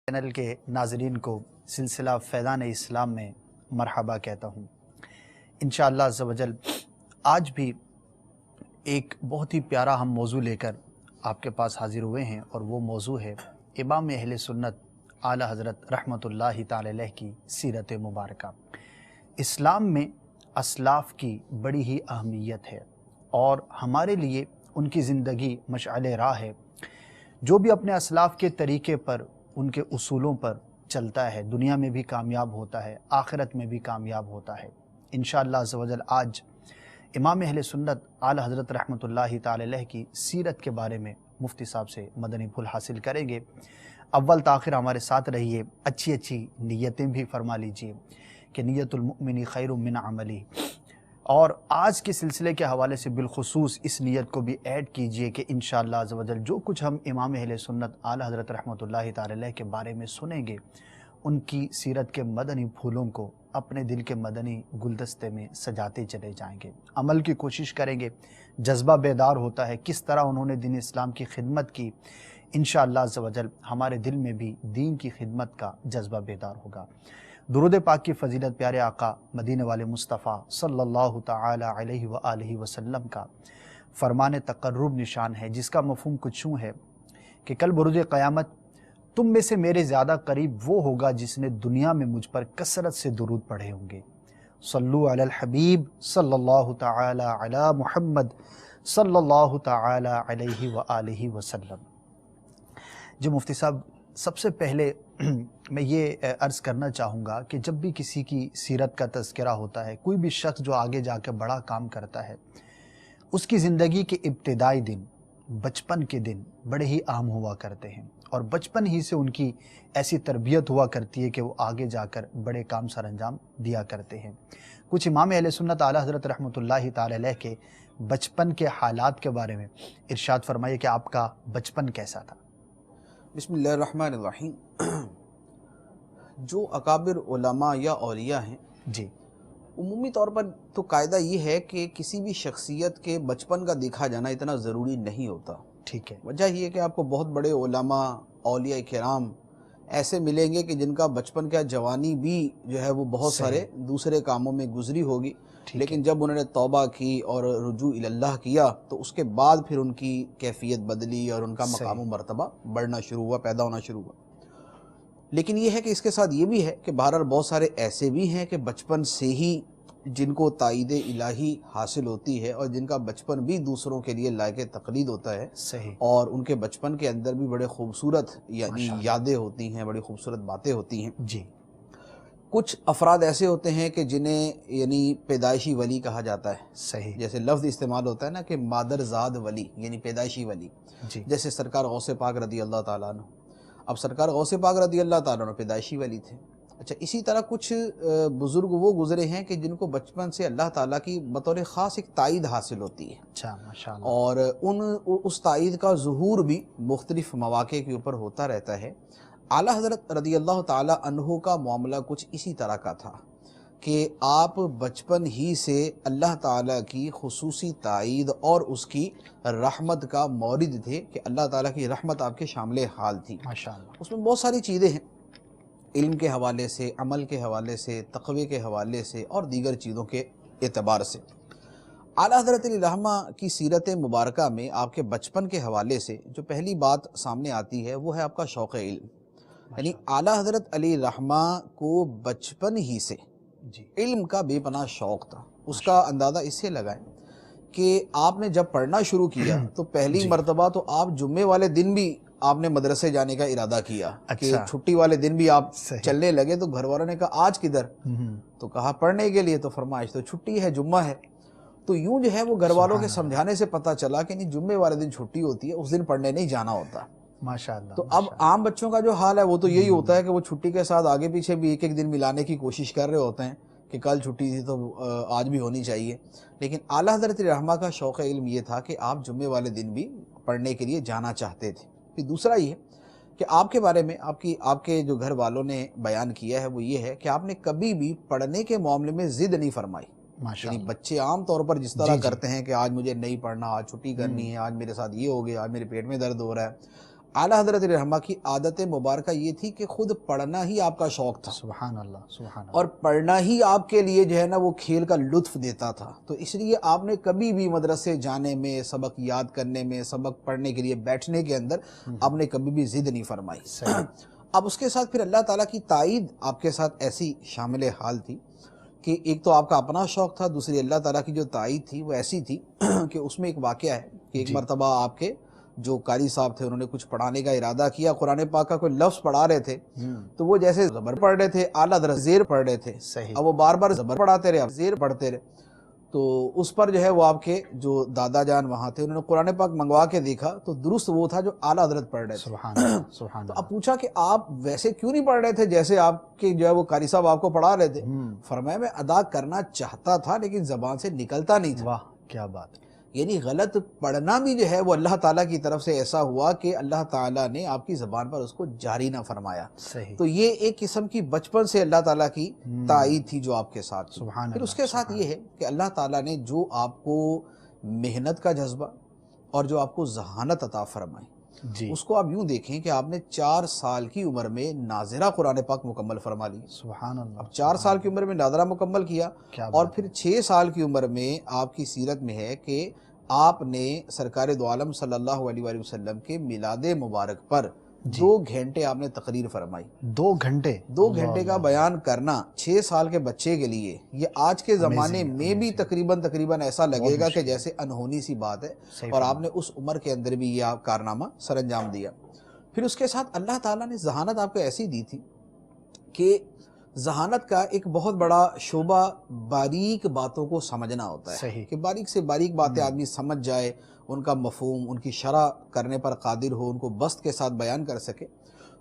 Channel کے ناظرین کو سلسلہ فیضان اسلام میں مرحبا کہتا ہوں۔ انشاءاللہ عز و جل آج بھی ایک بہت ہی پیارا ہم موضوع لے کر آپ کے پاس حاضر ہوئے ہیں، اور وہ موضوع ہے امام اہل سنت اعلی حضرت رحمۃ اللہ تعالی علیہ کی سیرت مبارکہ۔ اسلام میں اسلاف کی بڑی ہی اہمیت ہے، اور ہمارے لیے ان کی زندگی مشعل راہ ہے۔ جو بھی اپنے اسلاف کے طریقے پر، ان کے اصولوں پر چلتا ہے، دنیا میں بھی کامیاب ہوتا ہے، آخرت میں بھی کامیاب ہوتا ہے۔ انشاءاللہ عز و جل آج امام اہل سنت اعلی حضرت رحمۃ اللہ تعالی علیہ کی سیرت کے بارے میں مفتی صاحب سے مدنی پھول حاصل کریں گے۔ اول تاخیر ہمارے ساتھ رہیے، اچھی نیتیں بھی فرما لیجئے کہ نیت المؤمن خیر من عملی، اور آج کے سلسلے کے حوالے سے بالخصوص اس نیت کو بھی ایڈ کیجئے کہ انشاءاللہ عز و جل جو کچھ ہم امام اہل سنت اعلی حضرت رحمۃ اللہ تعالی علیہ کے بارے میں سنیں گے، ان کی سیرت کے مدنی پھولوں کو اپنے دل کے مدنی گلدستے میں سجاتے چلے جائیں گے، عمل کی کوشش کریں گے، جذبہ بیدار ہوتا ہے کس طرح انہوں نے دین اسلام کی خدمت کی۔ انشاءاللہ عز و جل ہمارے دل میں بھی دین کی خدمت کا جذبہ بیدار ہوگا۔ درود پاک کی فضیلت پیارے آقا مدینے والے مصطفیٰ صلی اللہ تعالی علیہ وآلہ وسلم کا فرمان تقرب نشان ہے، جس کا مفہوم کچھ یوں ہے کہ کل بروز قیامت تم میں سے میرے زیادہ قریب وہ ہوگا جس نے دنیا میں مجھ پر کثرت سے درود پڑھے ہوں گے۔ صلو علی الحبیب صلی اللہ تعالی علی محمد صلی اللہ تعالی علیہ وآلہ وسلم۔ جی مفتی صاحب، سب سے پہلے میں یہ عرض کرنا چاہوں گا کہ جب بھی کسی کی سیرت کا تذکرہ ہوتا ہے، کوئی بھی شخص جو آگے جا کے بڑا کام کرتا ہے، اس کی زندگی کے ابتدائی دن، بچپن کے دن بڑے ہی اہم ہوا کرتے ہیں، اور بچپن ہی سے ان کی ایسی تربیت ہوا کرتی ہے کہ وہ آگے جا کر بڑے کام سر انجام دیا کرتے ہیں۔ کچھ امام اہل سنت اعلی حضرت رحمۃ اللہ تعالی علیہ کے بچپن کے حالات کے بارے میں ارشاد فرمائیے کہ آپ کا بچپن کیسا تھا؟ بسم اللہ الرحمن الرحیم۔ جو اکابر علماء یا اولیاء ہیں، جی، عمومی طور پر تو قاعدہ یہ ہے کہ کسی بھی شخصیت کے بچپن کا دیکھا جانا اتنا ضروری نہیں ہوتا۔ ٹھیک ہے۔ وجہ یہ ہے کہ آپ کو بہت بڑے علماء، اولیاء کرام ایسے ملیں گے کہ جن کا بچپن کا جوانی بھی جو ہے وہ بہت سارے دوسرے کاموں میں گزری ہوگی، لیکن جب انہوں نے توبہ کی اور رجوع اللہ کیا تو اس کے بعد پھر ان کی کیفیت بدلی اور ان کا مقام و مرتبہ بڑھنا شروع ہوا، پیدا ہونا شروع ہوا۔ لیکن یہ ہے کہ اس کے ساتھ یہ بھی ہے کہ بہرحال بہت سارے ایسے بھی ہیں کہ بچپن سے ہی جن کو تائید الہی حاصل ہوتی ہے، اور جن کا بچپن بھی دوسروں کے لیے لائق تقلید ہوتا ہے، صحیح، اور ان کے بچپن کے اندر بھی بڑے خوبصورت یعنی یادیں ہوتی ہیں، بڑی خوبصورت باتیں ہوتی ہیں۔ جی، کچھ افراد ایسے ہوتے ہیں کہ جنہیں یعنی پیدائشی ولی کہا جاتا ہے، صحیح، جیسے لفظ استعمال ہوتا ہے نا کہ مادر زاد ولی یعنی پیدائشی ولی، جی، جیسے سرکار غوث پاک رضی اللہ تعالیٰ عنہ۔ اب سرکار غوث پاک رضی اللہ تعالیٰ عنہ پیدائشی ولی تھے۔ اچھا، اسی طرح کچھ بزرگ وہ گزرے ہیں کہ جن کو بچپن سے اللہ تعالیٰ کی بطور خاص ایک تائید حاصل ہوتی ہے، اچھا، ماشاءاللہ، اور اس تائید کا ظہور بھی مختلف مواقع کے اوپر ہوتا رہتا ہے۔ اعلیٰ حضرت رضی اللہ تعالیٰ عنہ کا معاملہ کچھ اسی طرح کا تھا کہ آپ بچپن ہی سے اللہ تعالیٰ کی خصوصی تائید اور اس کی رحمت کا مورد تھے، کہ اللہ تعالیٰ کی رحمت آپ کے شامل حال تھی۔ ماشاءاللہ، اس میں بہت ساری چیزیں ہیں، علم کے حوالے سے، عمل کے حوالے سے، تقوی کے حوالے سے، اور دیگر چیزوں کے اعتبار سے۔ اعلیٰ حضرت علی رحمہ کی سیرت مبارکہ میں آپ کے بچپن کے حوالے سے جو پہلی بات سامنے آتی ہے وہ ہے آپ کا شوق علم۔ یعنی اعلیٰ حضرت علی رحمہ کو بچپن ہی سے جی، علم کا بے پناہ شوق تھا۔ اس کا اندازہ اس سے لگائیں کہ آپ نے جب پڑھنا شروع کیا تو پہلی مرتبہ تو آپ جمعے والے دن بھی آپ نے مدرسے جانے کا ارادہ کیا، کہ چھٹی والے دن بھی آپ چلنے لگے۔ تو گھر والوں نے کہا آج کدھر؟ تو کہا پڑھنے کے لیے۔ تو فرمایا آج تو چھٹی ہے، جمعہ ہے۔ تو یوں جو ہے وہ گھر والوں کے سمجھانے سے پتہ چلا کہ نہیں، جمعے والے دن چھٹی ہوتی ہے، اس دن پڑھنے نہیں جانا ہوتا۔ ماشاءاللہ۔ تو اب عام بچوں کا جو حال ہے وہ تو یہی ہوتا ہے کہ وہ چھٹی کے ساتھ آگے پیچھے بھی ایک دن ملانے کی کوشش کر رہے ہوتے ہیں کہ کل چھٹی تھی تو آج بھی ہونی چاہیے۔ لیکن اعلیٰ حضرت رحمہ کا شوق علم یہ تھا کہ آپ جمعے والے دن بھی پڑھنے کے لیے جانا چاہتے تھے۔ پھر دوسرا یہ کہ آپ کے بارے میں آپ کے جو گھر والوں نے بیان کیا ہے وہ یہ ہے کہ آپ نے کبھی بھی پڑھنے کے معاملے میں ضد نہیں فرمائی۔ یعنی بچے عام طور پر جس طرح کرتے ہیں کہ آج مجھے نہیں پڑھنا، آج چھٹی کرنی ہے، آج میرے ساتھ یہ ہو گیا، آج میرے پیٹ میں درد ہو رہا ہے۔ اعلیٰ حضرت علیہ رحمہ کی عادت مبارکہ یہ تھی کہ خود پڑھنا ہی آپ کا شوق تھا، سبحان اللہ سبحان اللہ. اور پڑھنا ہی آپ کے لیے جو ہے نا وہ کھیل کا لطف دیتا تھا. تو اس لیے آپ نے کبھی بھی مدرسے جانے میں، سبق یاد کرنے میں، سبق پڑھنے کے لیے بیٹھنے کے اندر آپ نے کبھی بھی ضد نہیں فرمائی. اب اس کے ساتھ پھر اللہ تعالیٰ کی تائید آپ کے ساتھ ایسی شامل حال تھی کہ ایک تو آپ کا اپنا شوق تھا، دوسری اللہ تعالیٰ کی جو تائید تھی وہ ایسی تھی کہ اس میں ایک واقعہ ہے کہ ایک مرتبہ آپ کے جو قاری صاحب تھے انہوں نے کچھ پڑھانے کا ارادہ کیا، قرآن پاک کا کوئی لفظ پڑھا رہے تھے تو وہ جیسے زبر پڑھ رہے تھے، اعلیٰ حضرت زیر پڑھ رہے تھے. اب وہ بار بار زبر پڑھاتے رہے، زیر پڑھتے رہے، تو اس پر جو ہے وہ آپ کے جو دادا جان وہاں تھے انہوں نے قرآن پاک منگوا کے دیکھا تو درست وہ تھا جو اعلیٰ حضرت پڑھ رہے تھے. سبحان اللہ سبحان تو اللہ. اب پوچھا کہ آپ ویسے کیوں نہیں پڑھ رہے تھے جیسے آپ کے جو ہے وہ قاری صاحب آپ کو پڑھا رہے تھے؟ فرمایا میں ادا کرنا چاہتا تھا لیکن زبان سے نکلتا نہیں تھا. واہ کیا بات. یعنی غلط پڑھنا بھی جو ہے وہ اللہ تعالیٰ کی طرف سے ایسا ہوا کہ اللہ تعالیٰ نے آپ کی زبان پر اس کو جاری نہ فرمایا. صحیح. تو یہ ایک قسم کی بچپن سے اللہ تعالیٰ کی تائید تھی جو آپ کے ساتھ تھی. سبحان پھر اللہ. اس کے ساتھ یہ ہے کہ اللہ تعالیٰ نے جو آپ کو محنت کا جذبہ اور جو آپ کو ذہانت عطا فرمائی جی اس کو آپ یوں دیکھیں کہ آپ نے 4 سال کی عمر میں ناظرہ قرآن پاک مکمل فرما لی. سبحان اللہ. اب 4 سال کی عمر میں ناظرہ مکمل کیا اور پھر 6 سال کی عمر میں آپ کی سیرت میں ہے کہ آپ نے سرکار دو عالم صلی اللہ علیہ وآلہ وسلم کے میلاد مبارک پر 2 گھنٹے آپ نے تقریر فرمائی. 2 گھنٹے 2 گھنٹے کا بیان کرنا 6 سال کے بچے کے لیے یہ آج کے زمانے میں بھی تقریباً ایسا لگے گا کہ جیسے انہونی سی بات ہے، اور آپ نے اس عمر کے اندر بھی یہ کارنامہ سر انجام دیا. پھر اس کے ساتھ اللہ تعالیٰ نے ذہانت آپ کو ایسی دی تھی کہ ذہانت کا ایک بہت بڑا شعبہ باریک باتوں کو سمجھنا ہوتا ہے کہ باریک سے باریک باتیں آدمی سمجھ جائے، ان کا مفہوم، ان کی شرح کرنے پر قادر ہو، ان کو بسط کے ساتھ بیان کر سکے.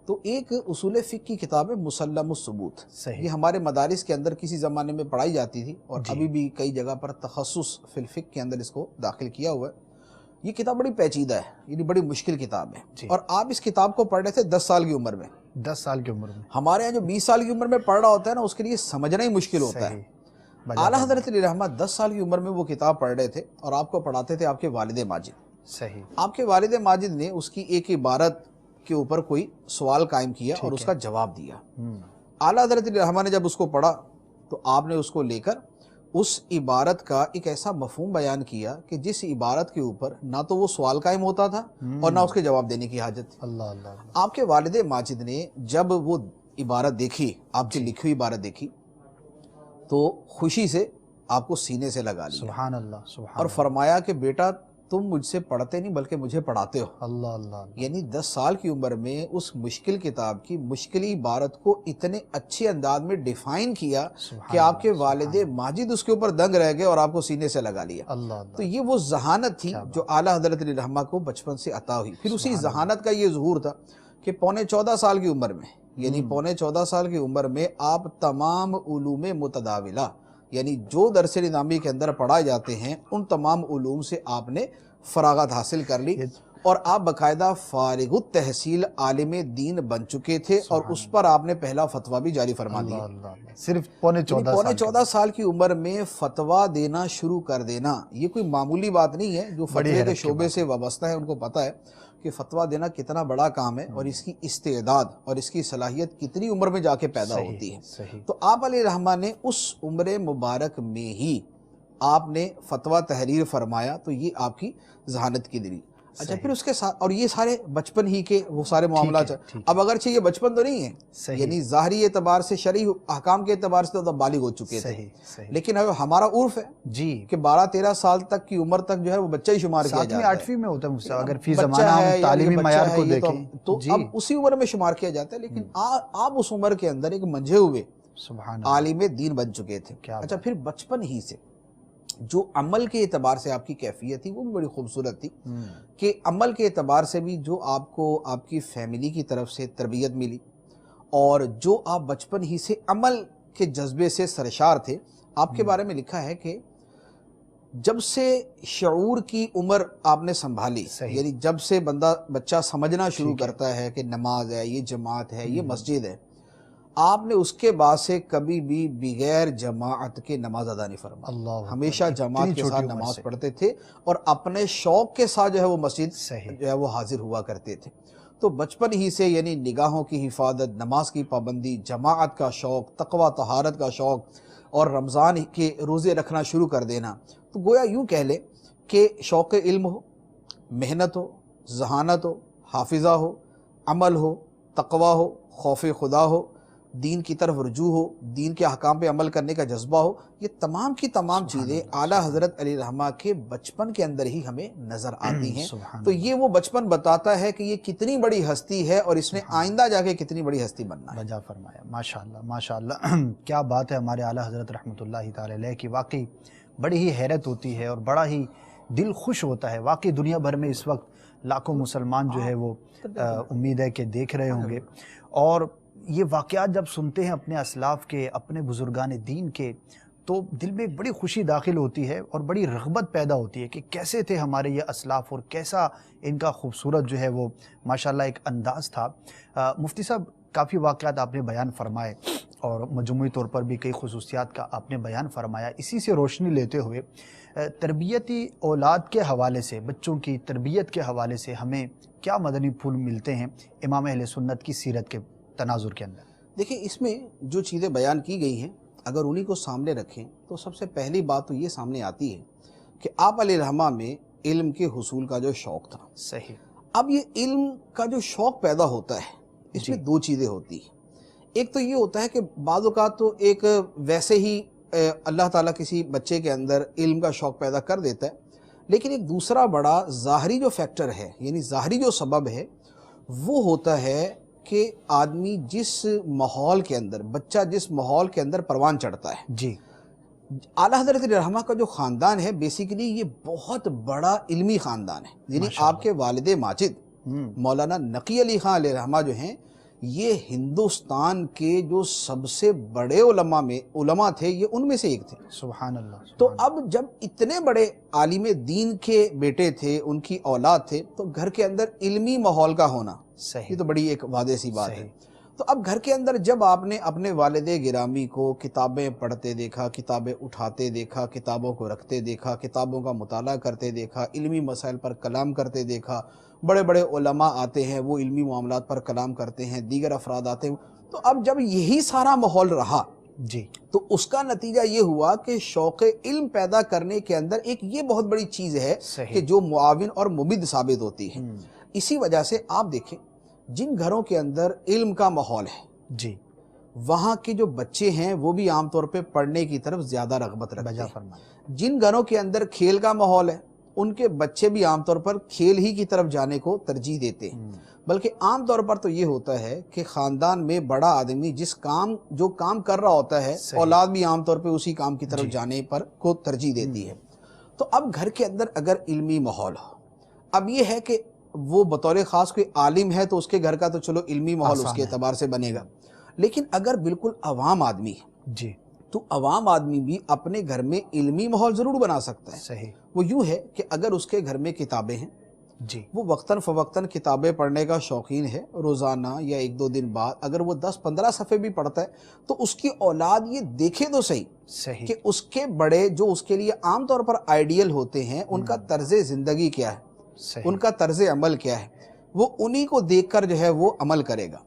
تو ایک اصول فقہ کی کتاب ہے مسلم الثبوت، یہ ہمارے مدارس کے اندر کسی زمانے میں پڑھائی جاتی تھی اور ابھی بھی کئی جگہ پر تخصص فی الفقہ کے اندر اس کو داخل کیا ہوا ہے. یہ کتاب بڑی پیچیدہ ہے، یہ بڑی مشکل کتاب ہے، اور آپ اس کتاب کو پڑھ رہے تھے 10 سال کی عمر میں. 10 سال کی عمر میں ہمارے یہاں جو 20 سال کی عمر میں پڑھ رہا ہوتا ہے نا اس کے لیے سمجھنا ہی مشکل ہوتا ہے. اعلیٰ حضرت علیہ رحمہ 10 سال کی عمر میں وہ کتاب پڑھ رہے تھے اور آپ کو پڑھاتے تھے آپ کے والد ماجد. صحیح. آپ کے والد ماجد نے اس کی ایک عبارت کے اوپر کوئی سوال قائم کیا اور اس کا جواب دیا. اعلیٰ حضرت علیہ رحمہ نے جب اس کو پڑھا تو آپ نے اس کو لے کر اس عبارت کا ایک ایسا مفہوم بیان کیا کہ جس عبارت کے اوپر نہ تو وہ سوال قائم ہوتا تھا اور نہ اس کے جواب دینے کی حاجت تھی. اللہ اللہ. آپ کے والد ماجد نے جب وہ عبارت دیکھی، آپ کی لکھی ہوئی عبارت دیکھی، تو خوشی سے آپ کو سینے سے لگا لیا. سبحان اللہ سبحان. اور فرمایا کہ بیٹا تم مجھ سے پڑھتے نہیں بلکہ مجھے پڑھاتے ہو. اللہ اللہ. یعنی 10 سال کی عمر میں اس مشکل کتاب کی مشکل عبارت کو اتنے اچھے انداز میں ڈیفائن کیا کہ آپ کے والد ماجد اس کے اوپر دنگ رہ گئے اور آپ کو سینے سے لگا لیا. اللہ اللہ. تو یہ وہ ذہانت تھی جو اعلیٰ حضرت علیہ رحمہ کو بچپن سے عطا ہوئی. پھر اسی ذہانت کا یہ ظہور تھا کہ 14.25 سال کی عمر میں، یعنی 14.25 سال کی عمر میں آپ تمام علوم متداولہ، یعنی جو درس نظامی کے اندر پڑھائے جاتے ہیں ان تمام علوم سے آپ نے فراغت حاصل کر لی اور آپ باقاعدہ فارغ التحصیل عالم دین بن چکے تھے اور اس پر آپ نے پہلا فتویٰ بھی جاری فرما دیا. صرف 14.25 سال کی عمر میں فتویٰ دینا شروع کر دینا یہ کوئی معمولی بات نہیں ہے. جو فتوے کے شعبے سے وابستہ ہے ان کو پتہ ہے کہ فتویٰ دینا کتنا بڑا کام ہے اور اس کی استعداد اور اس کی صلاحیت کتنی عمر میں جا کے پیدا ہوتی ہے. تو آپ علیہ رحمہ نے اس عمر مبارک میں ہی آپ نے فتویٰ تحریر فرمایا. تو یہ آپ کی ذہانت کی دلی. اچھا پھر اس کے ساتھ اور یہ سارے بچپن ہی کے وہ سارے معاملات. اب اگرچہ یہ بچپن تو نہیں ہے، یعنی ظاہری اعتبار سے شرعی احکام کے اعتبار سے تو بالغ ہو چکے تھے، لیکن اب ہمارا عرف ہے جی کہ 12-13 سال تک کی عمر تک جو ہے وہ بچہ ہی شمار کیا جاتا ہے. 8ویں میں ہوتا ہے اگر فی زمانہ ہم تعلیمی معیار کو دیکھیں تو اب اسی عمر میں شمار کیا جاتا ہے. لیکن آپ اس عمر کے اندر ایک منجھے ہوئے عالم دین بن چکے تھے. اچھا پھر بچپن ہی سے جو عمل کے اعتبار سے آپ کی کیفیت تھی وہ بھی بڑی خوبصورت تھی کہ عمل کے اعتبار سے بھی جو آپ کو آپ کی فیملی کی طرف سے تربیت ملی اور جو آپ بچپن ہی سے عمل کے جذبے سے سرشار تھے. آپ کے بارے میں لکھا ہے کہ جب سے شعور کی عمر آپ نے سنبھالی، یعنی جب سے بچہ سمجھنا شروع کرتا ہے کہ نماز ہے، یہ جماعت ہے، یہ مسجد ہے، آپ نے اس کے بعد سے کبھی بھی بغیر جماعت کے نماز ادا نہیں فرمائی. ہمیشہ جماعت کے ساتھ نماز پڑھتے تھے اور اپنے شوق کے ساتھ جو ہے وہ مسجد جو ہے وہ حاضر ہوا کرتے تھے. تو بچپن ہی سے یعنی نگاہوں کی حفاظت، نماز کی پابندی، جماعت کا شوق، تقوی طہارت کا شوق اور رمضان کے روزے رکھنا شروع کر دینا، تو گویا یوں کہہ لیں کہ شوق علم ہو، محنت ہو، ذہانت ہو، حافظہ ہو، عمل ہو، تقوی ہو، خوف خدا ہو، دین کی طرف رجوع ہو، دین کے احکام پہ عمل کرنے کا جذبہ ہو، یہ تمام کی تمام چیزیں اعلیٰ حضرت علیہ الرحمہ کے بچپن کے اندر ہی ہمیں نظر آتی ہیں۔ تو یہ وہ بچپن بتاتا ہے کہ یہ کتنی بڑی ہستی ہے اور اس نے آئندہ جا کے کتنی بڑی ہستی بننا ہے۔ بجا فرمایا، ماشاءاللہ ماشاءاللہ کیا بات ہے ہمارے اعلیٰ حضرت رحمۃ اللہ تعالی علیہ کی، واقعی بڑی ہی حیرت ہوتی ہے اور بڑا ہی دل خوش ہوتا ہے۔ واقعی دنیا بھر میں اس وقت لاکھوں مسلمان جو ہے وہ امید ہے کہ دیکھ رہے ہوں گے، اور یہ واقعات جب سنتے ہیں اپنے اسلاف کے، اپنے بزرگان دین کے، تو دل میں بڑی خوشی داخل ہوتی ہے اور بڑی رغبت پیدا ہوتی ہے کہ کیسے تھے ہمارے یہ اسلاف اور کیسا ان کا خوبصورت جو ہے وہ ماشاءاللہ ایک انداز تھا۔ مفتی صاحب، کافی واقعات آپ نے بیان فرمائے اور مجموعی طور پر بھی کئی خصوصیات کا آپ نے بیان فرمایا۔ اسی سے روشنی لیتے ہوئے تربیتی اولاد کے حوالے سے، بچوں کی تربیت کے حوالے سے ہمیں کیا مدنی پھول ملتے ہیں امام اہل سنت کی سیرت کے تناظر کے اندر؟ دیکھیں، اس میں جو چیزیں بیان کی گئی ہیں اگر انہی کو سامنے رکھیں تو سب سے پہلی بات تو یہ سامنے آتی ہے کہ آپ علیہ الرحمہ میں علم کے حصول کا جو شوق تھا۔ صحیح۔ اب یہ علم کا جو شوق پیدا ہوتا ہے، اس میں دو چیزیں ہوتی ہیں۔ ایک تو یہ ہوتا ہے کہ بعض اوقات تو ایک ویسے ہی اللہ تعالیٰ کسی بچے کے اندر علم کا شوق پیدا کر دیتا ہے، لیکن ایک دوسرا بڑا ظاہری جو فیکٹر ہے، یعنی ظاہری جو سبب ہے، وہ ہوتا ہے کہ آدمی جس ماحول کے اندر، بچہ جس ماحول کے اندر پروان چڑھتا ہے۔ جی۔ اعلیٰ حضرت علیہ الرحمہ کا جو خاندان ہے، بیسیکلی یہ بہت بڑا علمی خاندان ہے، یعنی آپ کے والد ماجد مولانا نقی علی خان علیہ الرحمہ جو ہیں، یہ ہندوستان کے جو سب سے بڑے علماء تھے، یہ ان میں سے ایک تھے۔ سبحان اللہ۔ تو اب جب اتنے بڑے عالم دین کے بیٹے تھے، ان کی اولاد تھے، تو گھر کے اندر علمی ماحول کا ہونا، صحیح، یہ تو بڑی ایک واضح سی بات ہے۔ تو اب گھر کے اندر جب آپ نے اپنے والد گرامی کو کتابیں پڑھتے دیکھا، کتابیں اٹھاتے دیکھا، کتابوں کو رکھتے دیکھا، کتابوں کا مطالعہ کرتے دیکھا، علمی مسائل پر کلام کرتے دیکھا، بڑے بڑے علماء آتے ہیں وہ علمی معاملات پر کلام کرتے ہیں، دیگر افراد آتے ہیں، تو اب جب یہی سارا ماحول رہا جی، تو اس کا نتیجہ یہ ہوا کہ شوق علم پیدا کرنے کے اندر ایک یہ بہت بڑی چیز ہے کہ جو معاون اور ممد ثابت ہوتی ہے۔ اسی وجہ سے آپ دیکھیں، جن گھروں کے اندر علم کا ماحول ہے، جی، وہاں کے جو بچے ہیں وہ بھی عام طور پہ پڑھنے کی طرف زیادہ رغبت رکھتے ہیں۔ فرمائیں۔ جن گھروں کے اندر کھیل کا ماحول ہے، ان کے بچے بھی عام طور پر کھیل ہی کی طرف جانے کو ترجیح دیتے ہیں۔ بلکہ عام طور پر تو یہ ہوتا ہے کہ خاندان میں بڑا آدمی جو کام کر رہا ہوتا ہے، اولاد بھی عام طور پہ اسی کام کی طرف جانے پر کو ترجیح دیتی ہے۔ تو اب گھر کے اندر اگر علمی ماحول ہو، اب یہ ہے کہ وہ بطور خاص کوئی عالم ہے تو اس کے گھر کا تو چلو علمی ماحول اس کے اعتبار سے بنے گا، لیکن اگر بالکل عوام آدمی ہے، جی، تو عوام آدمی بھی اپنے گھر میں علمی ماحول ضرور بنا سکتا ہے۔ صحیح۔ وہ یوں ہے کہ اگر اس کے گھر میں کتابیں ہیں، جی، وہ وقتاً فوقتاً کتابیں پڑھنے کا شوقین ہے، روزانہ یا ایک دو دن بعد اگر وہ 10-15 صفحے بھی پڑھتا ہے تو اس کی اولاد یہ دیکھے تو صحیح کہ اس کے بڑے جو اس کے لیے عام طور پر آئیڈیل ہوتے ہیں، ان کا طرز زندگی کیا ہے، ان کا طرز عمل کیا ہے، وہ انہی کو دیکھ کر جو ہے وہ عمل کرے گا۔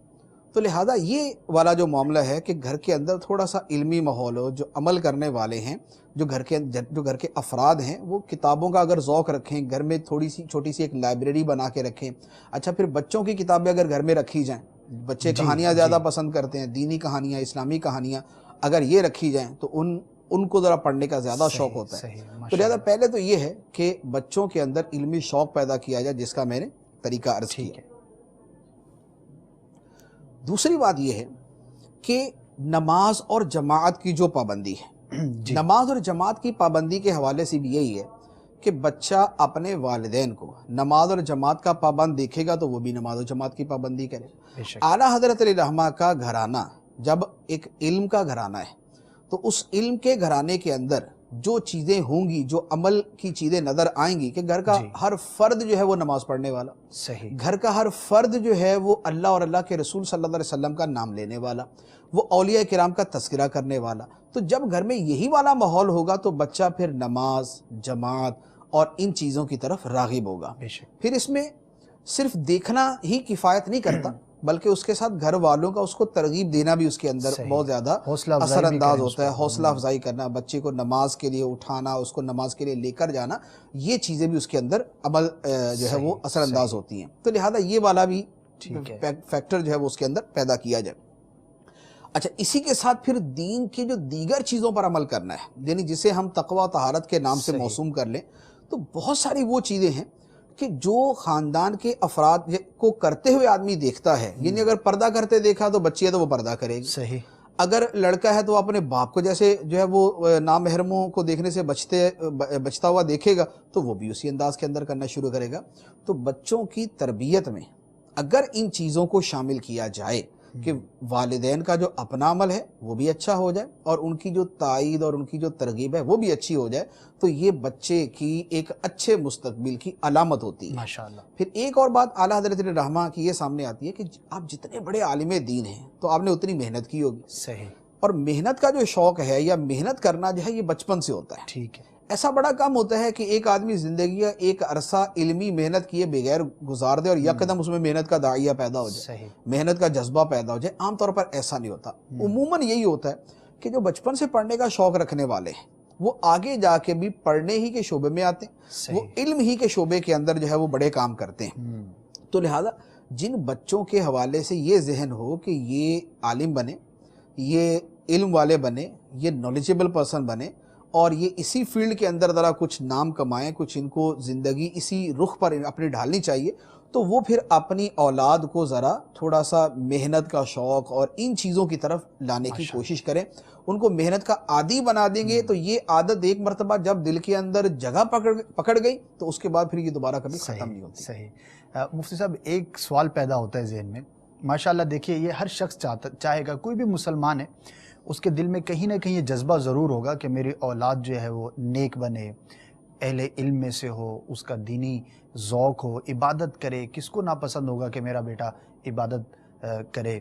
تو لہٰذا یہ والا جو معاملہ ہے کہ گھر کے اندر تھوڑا سا علمی ماحول ہو، جو عمل کرنے والے ہیں، جو گھر کے افراد ہیں، وہ کتابوں کا اگر ذوق رکھیں، گھر میں تھوڑی سی چھوٹی سی ایک لائبریری بنا کے رکھیں۔ اچھا، پھر بچوں کی کتابیں اگر گھر میں رکھی جائیں، بچے کہانیاں زیادہ پسند کرتے ہیں، دینی کہانیاں، اسلامی کہانیاں اگر یہ رکھی جائیں تو ان کو ذرا پڑھنے کا زیادہ شوق ہوتا ہے۔ تو لہٰذا پہلے تو یہ ہے کہ بچوں کے اندر علمی شوق پیدا کیا جائے، جس کا میں نے طریقہ عرض کیا۔ دوسری بات یہ ہے کہ نماز اور جماعت کی جو پابندی ہے، نماز اور جماعت کی پابندی کے حوالے سے بھی یہی ہے کہ بچہ اپنے والدین کو نماز اور جماعت کا پابند دیکھے گا تو وہ بھی نماز اور جماعت کی پابندی کرے۔ اعلیٰ حضرت علیہ الرحمہ کا گھرانہ جب ایک علم کا گھرانہ ہے تو اس علم کے گھرانے کے اندر جو چیزیں ہوں گی، جو عمل کی چیزیں نظر آئیں گی کہ گھر کا ہر فرد جو ہے وہ نماز پڑھنے والا، صحیح، گھر کا ہر فرد جو ہے وہ اللہ اور اللہ کے رسول صلی اللہ علیہ وسلم کا نام لینے والا، وہ اولیاء کرام کا تذکرہ کرنے والا، تو جب گھر میں یہی والا ماحول ہوگا تو بچہ پھر نماز، جماعت اور ان چیزوں کی طرف راغب ہوگا۔ پھر اس میں صرف دیکھنا ہی کفایت نہیں کرتا بلکہ اس کے ساتھ گھر والوں کا اس کو ترغیب دینا بھی اس کے اندر بہت زیادہ اثر انداز ہوتا ہے. حوصلہ افزائی کرنا, بچے کو نماز کے لیے اٹھانا, اس کو نماز کے لیے لے کر جانا, یہ چیزیں بھی اس کے اندر عمل جو ہے وہ اثر انداز ہوتی ہیں. تو لہذا یہ والا بھی فیکٹر جو ہے وہ اس کے اندر پیدا کیا جائے. اچھا, اسی کے ساتھ پھر دین کی جو دیگر چیزوں پر عمل کرنا ہے, یعنی جسے ہم تقوی و طہارت کے نام سے موسوم کر لیں, تو بہت ساری وہ چیزیں ہیں کہ جو خاندان کے افراد کو کرتے ہوئے آدمی دیکھتا ہے. یعنی اگر پردہ کرتے دیکھا تو بچی ہے تو وہ پردہ کرے گی. صحیح. اگر لڑکا ہے تو اپنے باپ کو جیسے جو ہے وہ نامحرموں کو دیکھنے سے بچتا ہوا دیکھے گا تو وہ بھی اسی انداز کے اندر کرنا شروع کرے گا. تو بچوں کی تربیت میں اگر ان چیزوں کو شامل کیا جائے کہ والدین کا جو اپنا عمل ہے وہ بھی اچھا ہو جائے اور ان کی جو تائید اور ان کی جو ترغیب ہے وہ بھی اچھی ہو جائے, تو یہ بچے کی ایک اچھے مستقبل کی علامت ہوتی ہے. ماشاءاللہ. پھر ایک اور بات اعلیٰ حضرت رحمہ کی یہ سامنے آتی ہے کہ آپ جتنے بڑے عالم دین ہیں تو آپ نے اتنی محنت کی ہوگی. صحیح. اور محنت کا جو شوق ہے یا محنت کرنا جو ہے یہ بچپن سے ہوتا ہے. ٹھیک ہے. ایسا بڑا کام ہوتا ہے کہ ایک آدمی زندگی کا ایک عرصہ علمی محنت کیے بغیر گزار دے اور یکدم اس میں محنت کا داعیہ پیدا ہو جائے. صحیح. محنت کا جذبہ پیدا ہو جائے. عام طور پر ایسا نہیں ہوتا. عموماً یہی ہوتا ہے کہ جو بچپن سے پڑھنے کا شوق رکھنے والے ہیں وہ آگے جا کے بھی پڑھنے ہی کے شعبے میں آتے ہیں, وہ علم ہی کے شعبے کے اندر جو ہے وہ بڑے کام کرتے ہیں. تو لہذا جن بچوں کے حوالے سے یہ ذہن ہو کہ یہ عالم بنے, یہ علم والے بنے, یہ نالجیبل پرسن بنے اور یہ اسی فیلڈ کے اندر ذرا کچھ نام کمائیں, کچھ ان کو زندگی اسی رخ پر اپنی ڈھالنی چاہیے, تو وہ پھر اپنی اولاد کو ذرا تھوڑا سا محنت کا شوق اور ان چیزوں کی طرف لانے کی کوشش کریں. ان کو محنت کا عادی بنا دیں گے تو یہ عادت ایک مرتبہ جب دل کے اندر جگہ پکڑ گئی تو اس کے بعد پھر یہ دوبارہ کبھی ختم نہیں ہوتی. صحیح. مفتی صاحب, ایک سوال پیدا ہوتا ہے ذہن میں. ماشاءاللہ دیکھیے, یہ ہر شخص چاہے گا, کوئی بھی مسلمان ہے اس کے دل میں کہیں نہ کہیں یہ جذبہ ضرور ہوگا کہ میری اولاد جو ہے وہ نیک بنے, اہل علم میں سے ہو, اس کا دینی ذوق ہو, عبادت کرے. کس کو ناپسند ہوگا کہ میرا بیٹا عبادت کرے,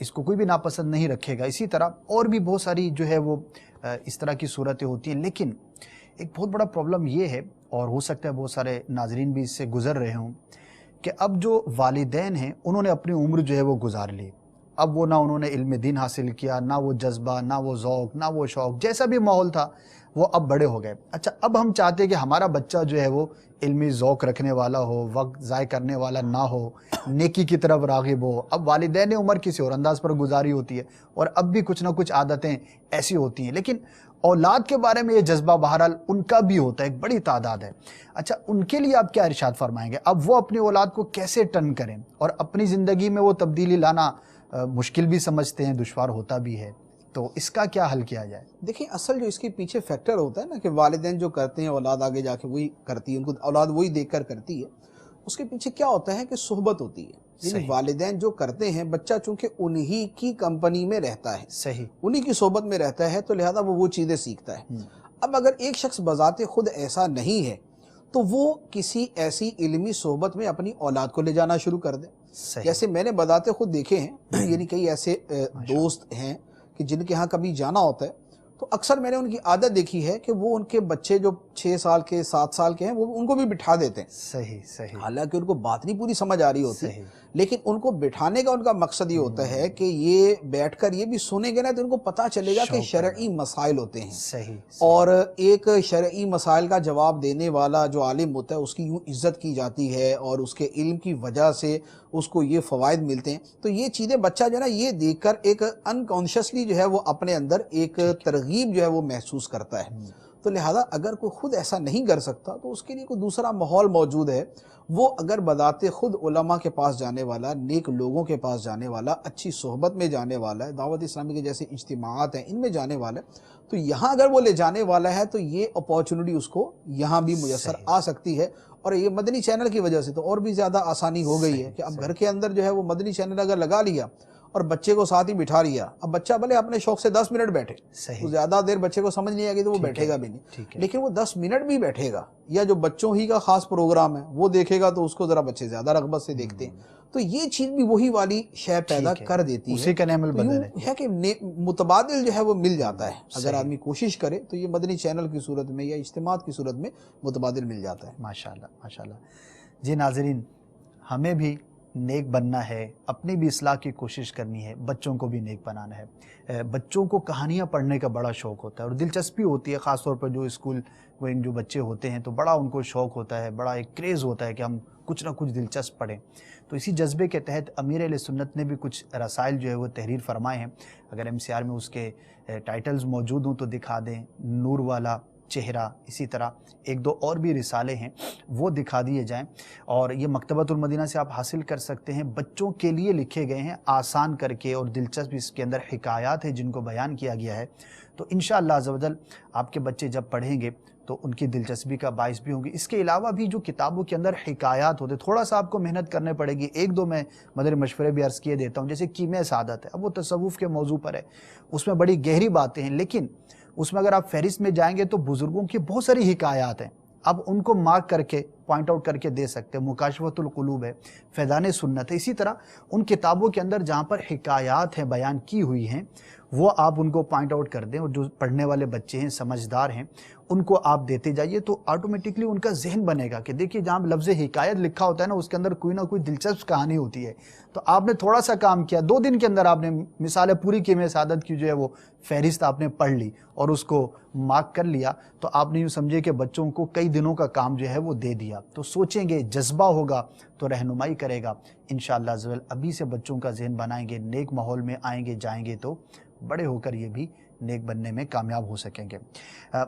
اس کو کوئی بھی ناپسند نہیں رکھے گا. اسی طرح اور بھی بہت ساری جو ہے وہ اس طرح کی صورتیں ہوتی ہیں. لیکن ایک بہت بڑا پرابلم یہ ہے, اور ہو سکتا ہے بہت سارے ناظرین بھی اس سے گزر رہے ہوں, کہ اب جو والدین ہیں انہوں نے اپنی عمر جو ہے وہ گزار لی. اب وہ نہ انہوں نے علم دین حاصل کیا, نہ وہ جذبہ, نہ وہ ذوق, نہ وہ شوق, جیسا بھی ماحول تھا وہ اب بڑے ہو گئے. اچھا, اب ہم چاہتے ہیں کہ ہمارا بچہ جو ہے وہ علمی ذوق رکھنے والا ہو, وقت ضائع کرنے والا نہ ہو, نیکی کی طرف راغب ہو. اب والدین نے عمر کسی اور انداز پر گزاری ہوتی ہے اور اب بھی کچھ نہ کچھ عادتیں ایسی ہوتی ہیں, لیکن اولاد کے بارے میں یہ جذبہ بہرحال ان کا بھی ہوتا ہے, ایک بڑی تعداد ہے. اچھا, ان کے لیے آپ کیا ارشاد فرمائیں گے؟ اب وہ اپنی اولاد کو کیسے ٹرن کریں, اور اپنی زندگی میں وہ تبدیلی لانا مشکل بھی سمجھتے ہیں, دشوار ہوتا بھی ہے, تو اس کا کیا حل کیا جائے؟ دیکھیں, اصل جو اس کے پیچھے فیکٹر ہوتا ہے نا کہ والدین جو کرتے ہیں اولاد آگے جا کے وہی کرتی ہے, ان کو اولاد وہی دیکھ کر کرتی ہے. اس کے پیچھے کیا ہوتا ہے کہ صحبت ہوتی ہے. یعنی والدین جو کرتے ہیں, بچہ چونکہ انہی کی کمپنی میں رہتا ہے, صحیح, انہی کی صحبت میں رہتا ہے, تو لہذا وہ چیزیں سیکھتا ہے. اب اگر ایک شخص بذات خود ایسا نہیں ہے تو وہ کسی ایسی علمی صحبت میں اپنی اولاد کو لے جانا شروع کر دے. جیسے میں نے بذات خود دیکھے ہیں, یعنی کئی ایسے دوست ہیں کہ جن کے ہاں کبھی جانا ہوتا ہے تو اکثر میں نے ان کی عادت دیکھی ہے کہ وہ ان کے بچے جو 6 سال کے 7 سال کے ہیں وہ ان کو بھی بٹھا دیتے ہیں. صحیح. حالانکہ ان کو بات نہیں پوری سمجھ آ رہی ہوتی, لیکن ان کو بٹھانے کا ان کا مقصد یہ ہوتا ہے کہ یہ بیٹھ کر یہ بھی سنیں گے نا تو ان کو پتہ چلے گا کہ شرعی مسائل ہوتے ہیں. صحیح. اور ایک شرعی مسائل کا جواب دینے والا جو عالم ہوتا ہے اس کی یوں عزت کی جاتی ہے اور اس کے علم کی وجہ سے اس کو یہ فوائد ملتے ہیں. تو یہ چیزیں بچہ جو ہے نا یہ دیکھ کر ایک انکانشیسلی جو ہے وہ اپنے اندر ایک ترغیب جو ہے وہ محسوس کرتا ہے. تو لہذا اگر کوئی خود ایسا نہیں کر سکتا تو اس کے لیے کوئی دوسرا ماحول موجود ہے. وہ اگر بذات خود علماء کے پاس جانے والا, نیک لوگوں کے پاس جانے والا, اچھی صحبت میں جانے والا ہے, دعوت اسلامی کے جیسے اجتماعات ہیں ان میں جانے والا ہے, تو یہاں اگر وہ لے جانے والا ہے تو یہ اپارچونٹی اس کو یہاں بھی میسر آ سکتی ہے. اور یہ مدنی چینل کی وجہ سے تو اور بھی زیادہ آسانی ہو گئی ہے کہ اب گھر کے اندر جو ہے وہ مدنی چینل اگر لگا لیا اور بچے کو ساتھ ہی بٹھا لیا, اب بچہ بھلے اپنے شوق سے 10 منٹ بیٹھے, تو زیادہ دیر بچے کو سمجھ نہیں آئے گی تو وہ بیٹھے گا بھی نہیں, لیکن وہ 10 منٹ بھی بیٹھے گا, یا جو بچوں ہی کا خاص پروگرام ہے وہ دیکھے گا تو اس کو ذرا بچے زیادہ رغبت سے دیکھتے ہیں. تو یہ چیز بھی وہی والی شے پیدا کر دیتی ہے, اسی کا نعمل بدل ہے کہ متبادل جو ہے وہ مل جاتا ہے. اگر آدمی کوشش کرے تو یہ مدنی چینل کی صورت میں یا اجتماعات کی صورت میں متبادل مل جاتا ہے. ماشاءاللہ. جی ناظرین, ہمیں بھی نیک بننا ہے، اپنی بھی اصلاح کی کوشش کرنی ہے، بچوں کو بھی نیک بنانا ہے۔ بچوں کو کہانیاں پڑھنے کا بڑا شوق ہوتا ہے اور دلچسپی ہوتی ہے، خاص طور پر جو اسکول گوئنگ جو بچے ہوتے ہیں تو بڑا ان کو شوق ہوتا ہے، بڑا ایک کریز ہوتا ہے کہ ہم کچھ نہ کچھ دلچسپ پڑھیں۔ تو اسی جذبے کے تحت امیر اہل سنت نے بھی کچھ رسائل جو ہے وہ تحریر فرمائے ہیں۔ اگر MCR میں اس کے ٹائٹلز موجود ہوں تو دکھا دیں، نور والا چہرہ، اسی طرح ایک دو اور بھی رسالے ہیں وہ دکھا دیے جائیں، اور یہ مکتبۃ المدینہ سے آپ حاصل کر سکتے ہیں۔ بچوں کے لیے لکھے گئے ہیں، آسان کر کے، اور دلچسپ اس کے اندر حکایات ہیں جن کو بیان کیا گیا ہے۔ تو انشاءاللہ عز و جل آپ کے بچے جب پڑھیں گے تو ان کی دلچسپی کا باعث بھی ہوں گی۔ اس کے علاوہ بھی جو کتابوں کے اندر حکایات ہوتے، تھوڑا سا آپ کو محنت کرنے پڑے گی، ایک دو میں مدر مشورے بھی عرض کیے دیتا ہوں، جیسے کیمیا سعادت ہے، اب وہ تصوف کے موضوع پر ہے، اس میں بڑی گہری باتیں ہیں، لیکن اس میں اگر آپ فہرست میں جائیں گے تو بزرگوں کی بہت ساری حکایات ہیں، اب ان کو مارک کر کے پوائنٹ آؤٹ کر کے دے سکتے ہیں۔ مکاشفۃ القلوب ہے، فیضان سنت ہے، اسی طرح ان کتابوں کے اندر جہاں پر حکایات ہیں بیان کی ہوئی ہیں وہ آپ ان کو پوائنٹ آؤٹ کر دیں، اور جو پڑھنے والے بچے ہیں، سمجھدار ہیں، ان کو آپ دیتے جائیے تو آٹومیٹکلی ان کا ذہن بنے گا کہ دیکھیے جہاں لفظ حکایت لکھا ہوتا ہے نا، اس کے اندر کوئی نہ کوئی دلچسپ کہانی ہوتی ہے۔ تو آپ نے تھوڑا سا کام کیا، 2 دن کے اندر آپ نے مثال پوری کیمیا سعادت کی جو ہے وہ فہرست آپ نے پڑھ لی اور اس کو مارک کر لیا، تو آپ نے یوں سمجھے کہ بچوں کو کئی دنوں کا کام جو ہے وہ دے دیا۔ تو سوچیں گے، جذبہ ہوگا تو رہنمائی کرے گا انشاءاللہ عز و جل۔ ابھی سے بچوں کا ذہن بنائیں گے، نیک ماحول میں آئیں گے جائیں گے تو بڑے ہو کر یہ بھی نیک بننے میں کامیاب ہو سکیں گے۔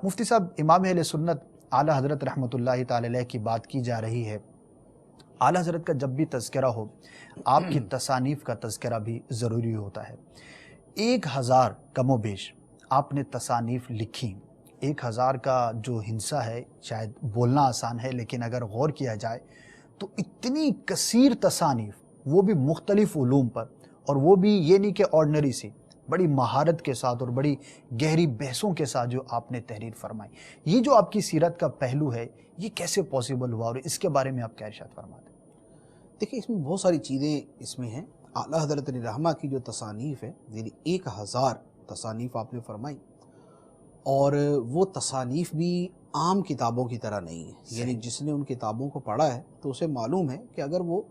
مفتی صاحب، امام اہل سنت اعلیٰ حضرت رحمۃ اللہ تعالی علیہ کی بات کی جا رہی ہے، اعلیٰ حضرت کا جب بھی تذکرہ ہو آپ کی تصانیف کا تذکرہ بھی ضروری ہوتا ہے۔ 1000 کم و بیش آپ نے تصانیف لکھی، 1000 کا جو ہندسہ ہے شاید بولنا آسان ہے، لیکن اگر غور کیا جائے تو اتنی کثیر تصانیف، وہ بھی مختلف علوم پر، اور وہ بھی یہ نہیں کہ آرڈنری سی، بڑی مہارت کے ساتھ اور بڑی گہری بحثوں کے ساتھ جو آپ نے تحریر فرمائی، یہ جو آپ کی سیرت کا پہلو ہے یہ کیسے پاسبل ہوا اور اس کے بارے میں آپ کیا ارشاد فرماتے ہیں؟ دیکھیں، اس میں بہت ساری چیزیں اس میں ہیں۔ اعلیٰ حضرت رحمہ کی جو تصانیف ہے، یعنی 1000 تصانیف آپ نے فرمائی، اور وہ تصانیف بھی عام کتابوں کی طرح نہیں ہے۔ یعنی جس نے ان کتابوں کو پڑھا ہے تو اسے معلوم ہے کہ اگر وہ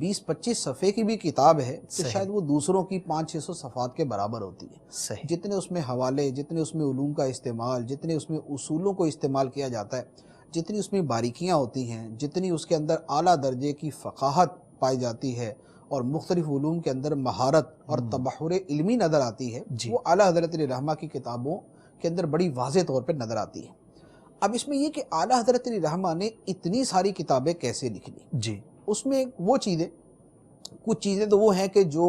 20-25 صفحے کی بھی کتاب ہے تو شاید وہ دوسروں کی 500-600 صفحات کے برابر ہوتی ہے۔ صحیح، جتنے اس میں حوالے، جتنے اس میں علوم کا استعمال، جتنے اس میں اصولوں کو استعمال کیا جاتا ہے، جتنی اس میں باریکیاں ہوتی ہیں، جتنی اس کے اندر اعلیٰ درجے کی فقاہت پائی جاتی ہے، اور مختلف علوم کے اندر مہارت اور تبحر علمی نظر آتی ہے، وہ اعلیٰ حضرت رحمہ کی کتابوں کے اندر بڑی واضح طور پر نظر آتی ہے۔ اب اس میں یہ کہ اعلیٰ حضرت رحمہ نے اتنی ساری کتابیں کیسے لکھ لی؟ جی، اس میں وہ چیزیں، کچھ چیزیں تو وہ ہیں کہ جو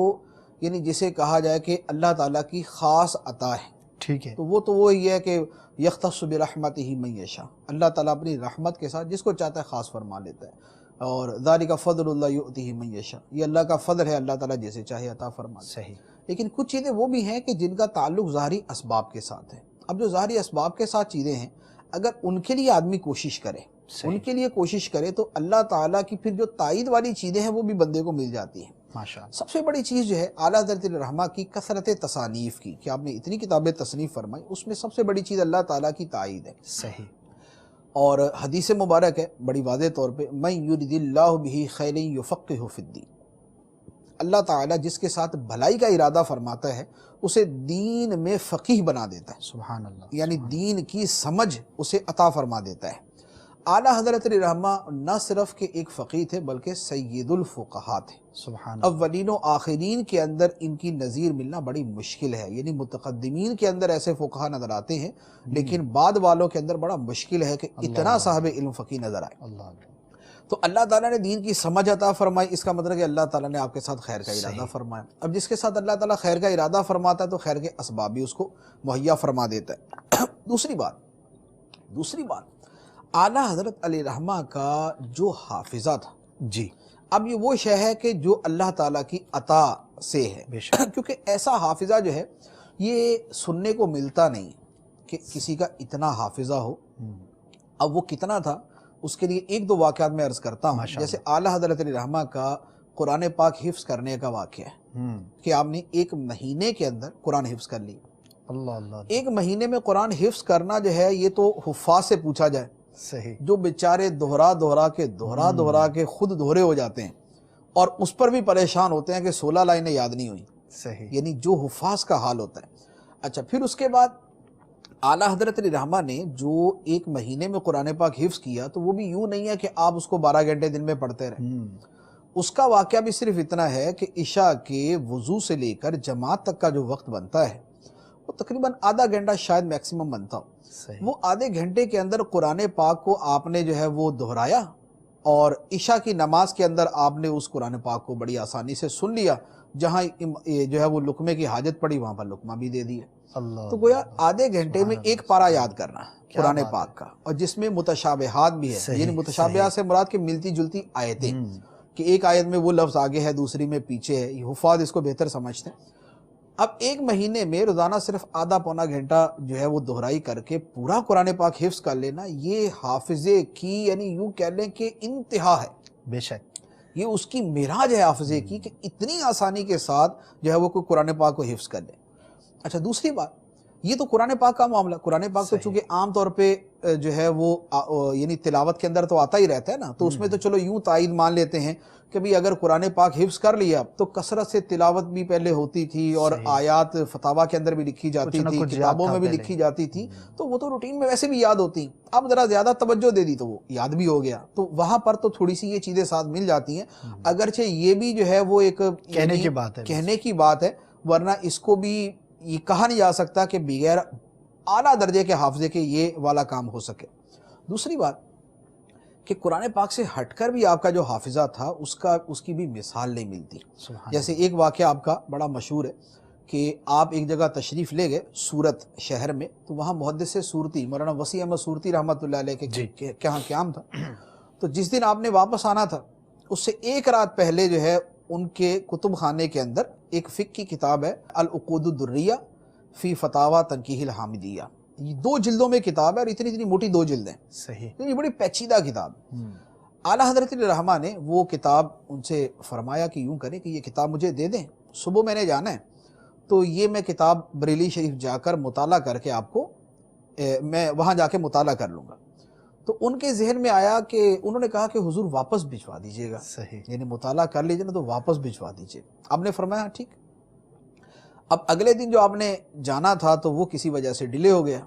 یعنی جسے کہا جائے کہ اللہ تعالیٰ کی خاص عطا ہے، ٹھیک ہے، تو وہ وہی ہے کہ یختص برحمتہ من یشاء، اللہ تعالیٰ اپنی رحمت کے ساتھ جس کو چاہتا ہے خاص فرما لیتا ہے، اور ذالک فضل اللہ یؤتیہ من یشاء، یہ اللہ کا فضل ہے، اللہ تعالیٰ جیسے چاہے عطا فرما لیتا ہے۔ صحیح، لیکن کچھ چیزیں وہ بھی ہیں کہ جن کا تعلق ظاہری اسباب کے ساتھ ہے۔ اب جو ظاہری اسباب کے ساتھ چیزیں ہیں، اگر ان کے لیے آدمی کوشش کرے، ان کے لیے کوشش کرے تو اللہ تعالیٰ کی پھر جو تائید والی چیزیں ہیں وہ بھی بندے کو مل جاتی ہیں۔ ماشاءاللہ، سب سے بڑی چیز جو ہے اعلیٰ حضرت رحمہ کی کثرت تصانیف کی، کہ آپ نے اتنی کتابیں تصنیف فرمائی، اس میں سب سے بڑی چیز اللہ تعالیٰ کی تائید ہے۔ صحیح، اور حدیث مبارک ہے بڑی واضح طور پہ، من یرد اللہ بہ خیرا یفقہہ فی الدین، اللہ تعالیٰ جس کے ساتھ بھلائی کا ارادہ فرماتا ہے اسے دین میں فقیہ بنا دیتا ہے، سبحان اللہ، یعنی دین کی سمجھ اسے عطا فرما دیتا ہے۔ اعلیٰ حضرت رحمہ نہ صرف کہ ایک فقیہ تھے بلکہ سید الفقہاء تھے۔ سبحان اللہ، اولین و آخرین کے اندر ان کی نظیر ملنا بڑی مشکل ہے، یعنی متقدمین کے اندر ایسے فقہاء نظر آتے ہیں لیکن بعد والوں کے اندر بڑا مشکل ہے کہ اتنا صاحب علم فقیہ نظر آئے۔ اللہ، تو اللہ تعالیٰ نے دین کی سمجھ عطا فرمائی، اس کا مطلب کہ اللہ تعالیٰ نے آپ کے ساتھ خیر کا ارادہ فرمایا۔ اب جس کے ساتھ اللہ تعالیٰ خیر کا ارادہ فرماتا ہے تو خیر کے اسباب بھی اس کو مہیا فرما دیتا ہے۔ دوسری بات اعلیٰ حضرت علیہ رحمہ کا جو حافظہ تھا، جی، اب یہ وہ شے ہے کہ جو اللہ تعالیٰ کی عطا سے ہے، بے شک، کیونکہ ایسا حافظہ جو ہے یہ سننے کو ملتا نہیں کہ کسی کا اتنا حافظہ ہو۔ اب وہ کتنا تھا اس کے لیے ایک دو واقعات میں عرض کرتا ہوں۔ جیسے اعلیٰ حضرت علیہ رحمہ کا قرآن پاک حفظ کرنے کا واقعہ ہے کہ آپ نے 1 مہینے کے اندر قرآن حفظ کر لی۔ اللہ اللہ، 1 مہینے میں قرآن حفظ کرنا جو ہے یہ تو حفاظ سے پوچھا جائے، صحیح، جو بیچارے دہرا کے خود دہرے ہو جاتے ہیں، اور اس پر بھی پریشان ہوتے ہیں کہ 16 لائنیں یاد نہیں ہوئی. صحیح. یعنی جو حفاظ کا حال ہوتا ہے. اچھا پھر اس کے بعد اعلیٰ حضرت علی رحمہ نے جو ایک مہینے میں قرآن پاک حفظ کیا تو وہ بھی یوں نہیں ہے کہ آپ اس کو 12 گھنٹے دن میں پڑھتے رہیں. اس کا واقعہ بھی صرف اتنا ہے کہ عشاء کے وضو سے لے کر جماعت تک کا جو وقت بنتا ہے وہ تقریباً آدھا گھنٹہ شاید میکسیمم بنتا ہو. وہ آدھے گھنٹے کے اندر قرآن پاک کو آپ نے جو ہے وہ دہرایا اور عشاء کی نماز کے اندر آپ نے اس قرآن پاک کو بڑی آسانی سے سن لیا. جہاں جو ہے وہ لقمے کی حاجت پڑی وہاں پر لقمہ بھی دے دیا. تو گویا آدھے گھنٹے میں ایک پارہ یاد کرنا ہے قرآن پاک کا, اور جس میں متشابہات بھی ہے. یعنی متشابہات سے مراد کہ ملتی جلتی آیتیں, کہ ایک آیت میں وہ لفظ آگے ہے دوسری میں پیچھے ہے. یہ حفاظ اس کو بہتر سمجھتے ہیں. اب ایک مہینے میں روزانہ صرف آدھا پونا گھنٹہ جو ہے وہ دہرائی کر کے پورا قرآن پاک حفظ کر لینا, یہ حافظے کی یعنی یوں کہہ لیں کہ انتہا ہے. بے شک یہ اس کی معراج ہے حافظے کی کہ اتنی آسانی کے ساتھ جو ہے وہ کوئی قرآن پاک کو حفظ کر لے. اچھا دوسری بات, یہ تو قرآن پاک کا معاملہ. قرآن پاک تو چونکہ عام طور پہ جو ہے وہ یعنی تلاوت کے اندر تو آتا ہی رہتا ہے نا, تو اس میں تو چلو یوں تائید مان لیتے ہیں کہ بھی اگر قرآن پاک حفظ کر لیا تو کثرت سے تلاوت بھی پہلے ہوتی تھی اور آیات فتاوا کے اندر بھی لکھی جاتی تھی, کتابوں میں بھی لکھی جاتی تھی, تو وہ تو روٹین میں ویسے بھی یاد ہوتی. اب ذرا زیادہ توجہ دے دی تو وہ یاد بھی ہو گیا, تو وہاں پر تو تھوڑی سی یہ چیزیں ساتھ مل جاتی ہیں. اگرچہ یہ بھی جو ہے وہ ایک کہنے کی بات ہے, ورنہ اس کو بھی یہ کہا نہیں جا سکتا کہ بغیر اعلیٰ درجے کے حافظے کے یہ والا کام ہو سکے. دوسری بات کہ قرآن پاک سے ہٹ کر بھی آپ کا جو حافظہ تھا اس کی بھی مثال نہیں ملتی. جیسے ایک واقعہ آپ کا بڑا مشہور ہے کہ آپ ایک جگہ تشریف لے گئے سورت شہر میں, تو وہاں محدث سورتی مولانا وسیع احمد سورتی رحمۃ اللہ علیہ کے کہاں قیام تھا. تو جس دن آپ نے واپس آنا تھا اس سے ایک رات پہلے جو ہے ان کے کتب خانے کے اندر ایک فقہ کی کتاب ہے العقود الدریہ فی فتاوی تنقیح الحامدیہ. یہ 2 جلدوں میں کتاب ہے اور اتنی موٹی 2 جلدیں. صحیح. یہ بڑی پیچیدہ کتاب. اعلیٰ حضرت علی رحمہ نے وہ کتاب ان سے فرمایا کہ یوں کریں کہ یہ کتاب مجھے دے دیں, صبح میں نے جانا ہے, تو یہ میں کتاب بریلی شریف جا کر مطالعہ کر کے آپ کو میں وہاں جا کے مطالعہ کر لوں گا. تو ان کے ذہن میں آیا کہ انہوں نے کہا کہ حضور واپس بھجوا دیجیے گا. صحیح. یعنی مطالعہ کر لیجیے نا تو واپس بھجوا دیجیے. آپ نے فرمایا ٹھیک. اب اگلے دن جو آپ نے جانا تھا تو وہ کسی وجہ سے ڈیلے ہو گیا.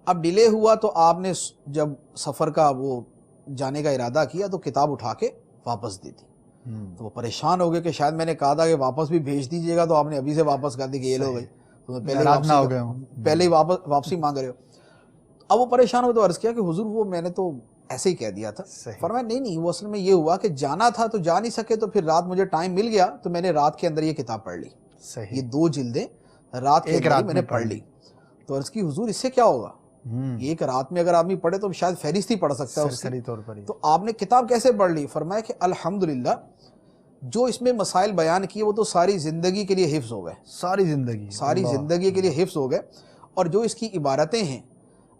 اب ڈیلے ہوا تو آپ نے جب سفر کا وہ جانے کا ارادہ کیا تو کتاب اٹھا کے واپس دی تھی. تو وہ پریشان ہو گئے کہ شاید میں نے کہا تھا کہ واپس بھی بھیج دیجیے گا, تو آپ نے ابھی سے واپس کر دی کہ یہ لو بھائی پہلے ہی واپسی مانگ رہے ہو. اب وہ پریشان ہوئے تو عرض کیا کہ حضور وہ میں نے تو ایسے ہی کہہ دیا تھا. فرمایا نہیں وہ اصل میں یہ ہوا کہ جانا تھا تو جا نہیں سکے, تو پھر رات مجھے ٹائم مل گیا تو میں نے رات کے اندر یہ کتاب پڑھ لی. یہ 2 جلدیں رات کے اندر میں نے پڑھ لی. تو عرض کی حضور اس سے کیا ہوگا, ایک رات میں اگر آدمی پڑھے تو شاید فہرست ہی پڑھ سکتا ہے اس کی. تو آپ نے کتاب کیسے پڑھ لی؟ فرمایا کہ الحمدللہ جو اس میں مسائل بیان کیے وہ تو ساری زندگی کے لیے حفظ ہو گئے. ساری زندگی کے لیے حفظ ہو گئے. اور جو اس کی عبارتیں ہیں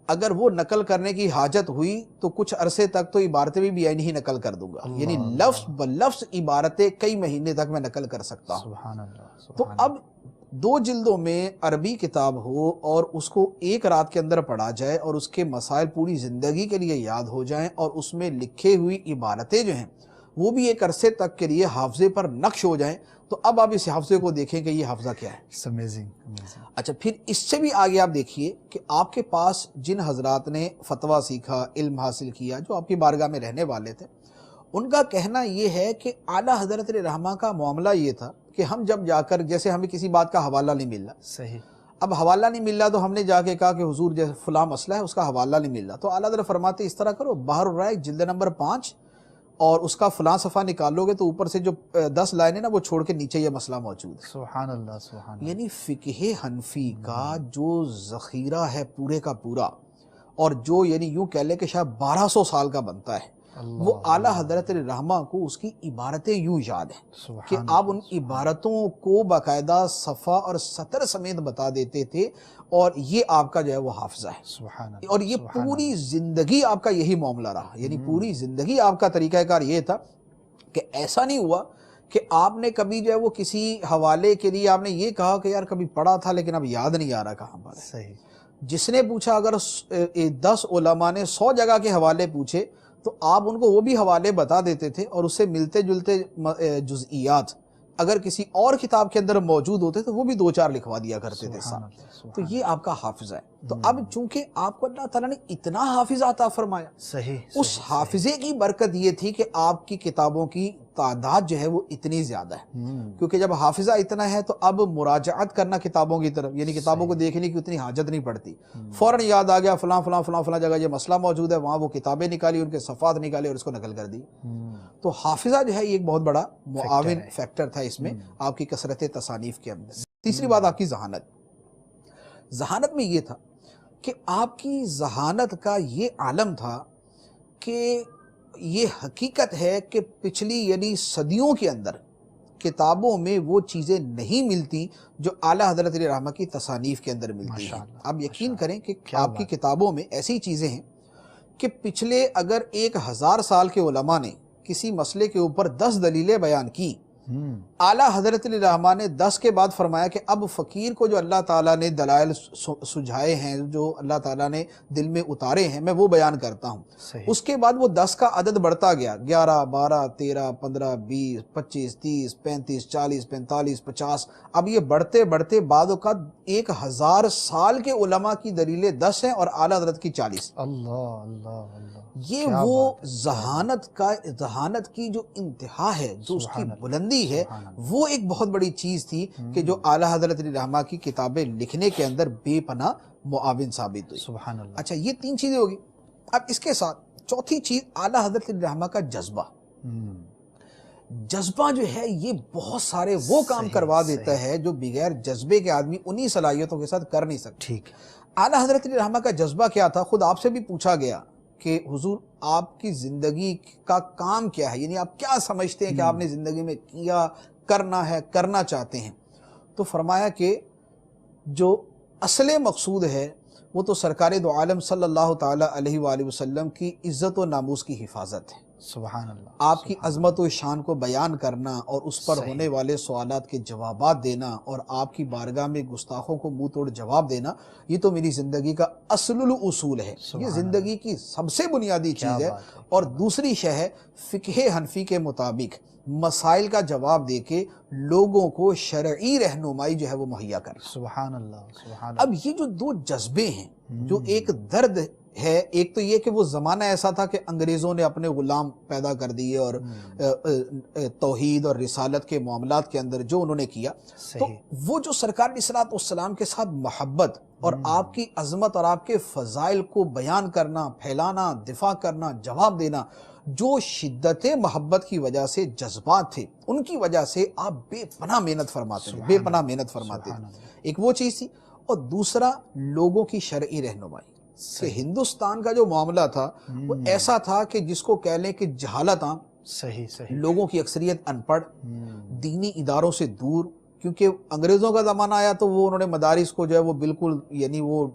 اگر وہ نقل کرنے کی حاجت ہوئی تو کچھ عرصے تک تو عبارتیں بھی عین ہی نقل کر دوں گا. یعنی لفظ بلفظ عبارتیں کئی مہینے تک میں نقل کر سکتا ہوں. سبحان اللہ. تو اب 2 جلدوں میں عربی کتاب ہو اور اس کو ایک رات کے اندر پڑھا جائے اور اس کے مسائل پوری زندگی کے لیے یاد ہو جائیں, اور اس میں لکھے ہوئی عبارتیں جو ہیں وہ بھی ایک عرصے تک کے لیے حافظے پر نقش ہو جائیں, تو اب آپ اس حافظے کو دیکھیں کہ یہ حافظہ کیا ہے. اچھا پھر اس سے بھی آگے آپ دیکھیے کہ آپ کے پاس جن حضرات نے فتویٰ سیکھا, علم حاصل کیا, جو آپ کی بارگاہ میں رہنے والے تھے, ان کا کہنا یہ ہے کہ اعلیٰ حضرت رحمہ کا معاملہ یہ تھا کہ ہم جب جا کر, جیسے ہمیں کسی بات کا حوالہ نہیں مل رہا. صحیح. اب حوالہ نہیں مل رہا تو ہم نے جا کے کہا کہ حضور جیسے فلاں مسئلہ ہے اس کا حوالہ نہیں مل رہا, تو اعلیٰ حضرت فرماتے اس طرح کرو, بحر الرائق جلد نمبر 5 اور اس کا فلاں صفحہ نکالو گے تو اوپر سے جو 10 لائنیں نا وہ چھوڑ کے نیچے یہ مسئلہ موجود ہے. سبحان اللہ. سبحان اللہ. یعنی فقہ حنفی کا جو ذخیرہ ہے پورے کا پورا, اور جو یعنی یوں کہہ لے کہ شاید 1200 سال کا بنتا ہے, وہ اعلیٰ حضرت رحمہ کو اس کی عبارتیں یوں یاد ہیں کہ آپ ان عبارتوں کو باقاعدہ صفحہ اور سطر سمیت بتا دیتے تھے, اور یہ آپ کا جو ہے وہ حافظہ ہے. اور یہ پوری زندگی آپ کا یہی معاملہ رہا. یعنی پوری زندگی آپ کا طریقہ کار یہ تھا کہ ایسا نہیں ہوا کہ آپ نے کبھی جو ہے وہ کسی حوالے کے لیے آپ نے یہ کہا کہ یار کبھی پڑھا تھا لیکن اب یاد نہیں آ رہا کہاں پر. صحیح. جس نے پوچھا, اگر 10 علماء نے 100 جگہ کے حوالے پوچھے تو آپ ان کو وہ بھی حوالے بتا دیتے تھے اور اس سے ملتے جلتے جزئیات اگر کسی اور کتاب کے اندر موجود ہوتے تو وہ بھی 2-4 لکھوا دیا کرتے تھے ساتھ. تو یہ آپ کا حافظہ ہے. تو اب چونکہ آپ کو اللہ تعالیٰ نے اتنا حافظہ عطا فرمایا, اس حافظے کی برکت یہ تھی کہ آپ کی کتابوں کی تعداد جو ہے وہ اتنی زیادہ ہے, کیونکہ جب حافظہ اتنا ہے تو اب مراجعت کرنا کتابوں کی طرف, یعنی کتابوں کو دیکھنے کی اتنی حاجت نہیں پڑتی, فوراً یاد آ گیا فلاں فلاں فلاں فلاں جگہ یہ مسئلہ موجود ہے, وہاں وہ کتابیں نکالی, ان کے صفحات نکالے اور اس کو نقل کر دی. تو حافظہ جو ہے یہ ایک بہت بڑا معاون فیکٹر تھا اس میں آپ کی کثرت تصانیف کے اندر. تیسری بات آپ کی ذہانت. ذہانت میں یہ تھا کہ آپ کی ذہانت کا یہ عالم تھا کہ یہ حقیقت ہے کہ پچھلی یعنی صدیوں کے اندر کتابوں میں وہ چیزیں نہیں ملتی جو اعلیٰ حضرت علیہ رحمہ کی تصانیف کے اندر ملتی ہیں. آپ یقین کریں کہ آپ کی کتابوں میں ایسی چیزیں ہیں کہ پچھلے اگر 1000 سال کے علماء نے کسی مسئلے کے اوپر 10 دلیلیں بیان کی, اعلیٰ حضرت علیہ رحمہ نے 10 کے بعد فرمایا کہ اب فقیر کو جو اللہ تعالیٰ نے دلائل سجھائے ہیں, جو اللہ تعالیٰ نے دل میں اتارے ہیں, میں وہ بیان کرتا ہوں. اس کے بعد وہ 10 کا عدد بڑھتا گیا, 11 12 13 15 20 25 30 35 40 45 50, اب یہ بڑھتے بڑھتے بعد اوقات 1000 سال کے علماء کی دلیلیں 10 ہیں اور اعلیٰ حضرت کی 40. اللہ اللہ اللہ, یہ وہ ذہانت کی جو انتہا ہے, جو اس کی بلندی ہے, وہ ایک بہت بڑی چیز تھی کہ جو اعلیٰ حضرت علیہ رحمہ کی کتابیں لکھنے کے اندر بے پناہ معاون ثابت ہوئی. سبحان اللہ. اچھا, یہ 3 چیزیں ہوگی. اب اس کے ساتھ چوتھی چیز اعلیٰ حضرت علیہ رحمہ کا جذبہ. جذبہ جو ہے یہ بہت سارے وہ کام کروا دیتا ہے جو بغیر جذبے کے آدمی انہی صلاحیتوں کے ساتھ کر نہیں سکتا. ٹھیک. اعلیٰ حضرت علیہ رحمہ کا جذبہ کیا تھا, خود آپ سے بھی پوچھا گیا کہ حضور آپ کی زندگی کا کام کیا ہے, یعنی آپ کیا سمجھتے ہیں کہ آپ نے زندگی میں کیا, کرنا ہے, کرنا چاہتے ہیں. تو فرمایا کہ جو اصل مقصود ہے وہ تو سرکار دو عالم صلی اللہ تعالی علیہ وآلہ وسلم کی عزت و ناموس کی حفاظت ہے. سبحان اللہ. آپ کی عظمت و شان کو بیان کرنا اور اس پر ہونے والے سوالات کے جوابات دینا اور آپ کی بارگاہ میں گستاخوں کو منہ توڑ جواب دینا, یہ تو میری زندگی کا اصل الاصول ہے. یہ زندگی کی سب سے بنیادی چیز ہے. اور دوسری شے ہے فقہ حنفی کے مطابق مسائل کا جواب دے کے لوگوں کو شرعی رہنمائی جو ہے وہ مہیا کرنا. سبحان اللہ. سبحان اللہ. اب یہ جو 2 جذبے ہیں, جو ایک درد ہے, ایک تو یہ کہ وہ زمانہ ایسا تھا کہ انگریزوں نے اپنے غلام پیدا کر دیے اور توحید اور رسالت کے معاملات کے اندر جو انہوں نے کیا, تو وہ جو سرکار علیہ الصلوۃ والسلام کے ساتھ محبت اور آپ کی عظمت اور آپ کے فضائل کو بیان کرنا, پھیلانا, دفاع کرنا, جواب دینا, جو شدت محبت کی وجہ سے جذبات تھے, ان کی وجہ سے آپ بے پناہ محنت فرماتے تھے, بے پناہ محنت فرماتے تھے. ایک وہ چیز تھی. اور دوسرا لوگوں کی شرعی رہنمائی. کہ ہندوستان کا جو معاملہ تھا وہ ایسا تھا کہ جس کو کہہ لیں کہ جہالت عام, لوگوں کی اکثریت ان پڑھ, دینی اداروں سے دور, کیونکہ انگریزوں کا زمانہ آیا تو وہ انہوں نے مدارس کو جو ہے وہ بالکل یعنی وہ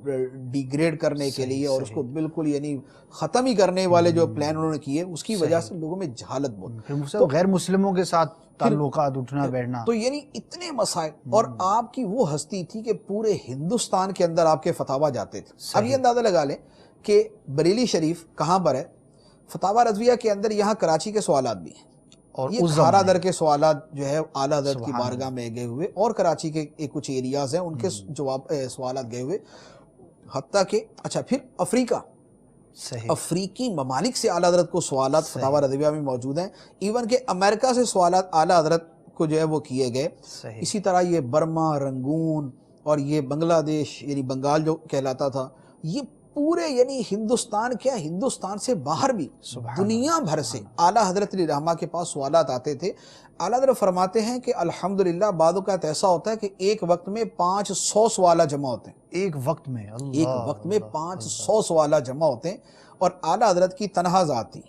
ڈیگریڈ کرنے کے لیے اور اس کو بالکل یعنی ختم ہی کرنے والے جو پلان انہوں نے کیے, اس کی وجہ سے لوگوں میں جہالت بہت, تو غیر مسلموں کے ساتھ تعلقات اٹھنا بیٹھنا, تو یعنی اتنے مسائل. اور آپ کی وہ ہستی تھی کہ پورے ہندوستان کے اندر آپ کے فتاویٰ جاتے تھے. اب یہ اندازہ لگا لیں کہ بریلی شریف کہاں پر ہے, فتاویٰ رضویہ کے اندر یہاں کراچی کے سوالات بھی ہیں, اور یہ کھارا در کے سوالات جو ہے اعلیٰ حضرت کی بارگاہ میں گئے ہوئے, اور کراچی کے کچھ ایریاز ہیں ان کے جواب سوالات گئے ہوئے, حتیٰ کہ اچھا پھر افریقہ, افریقی ممالک سے اعلیٰ حضرت کو سوالات فتاویٰ رضویہ میں موجود ہیں. ایون کہ امریکہ سے سوالات اعلیٰ حضرت کو جو ہے وہ کیے گئے. اسی طرح یہ برما, رنگون اور یہ بنگلہ دیش یعنی بنگال جو کہلاتا تھا, یہ پورے یعنی ہندوستان کیا ہندوستان سے باہر بھی دنیا بھر سے اعلیٰ حضرت علیہ رحمہ کے پاس سوالات آتے تھے. اعلیٰ حضرت فرماتے ہیں کہ الحمدللہ بعض اوقات ایسا ہوتا ہے کہ ایک وقت میں 500 سوالات جمع ہوتے ہیں. ایک وقت میں 500 سوالات جمع ہوتے ہیں, اور اعلیٰ حضرت کی تنہا ذات تھی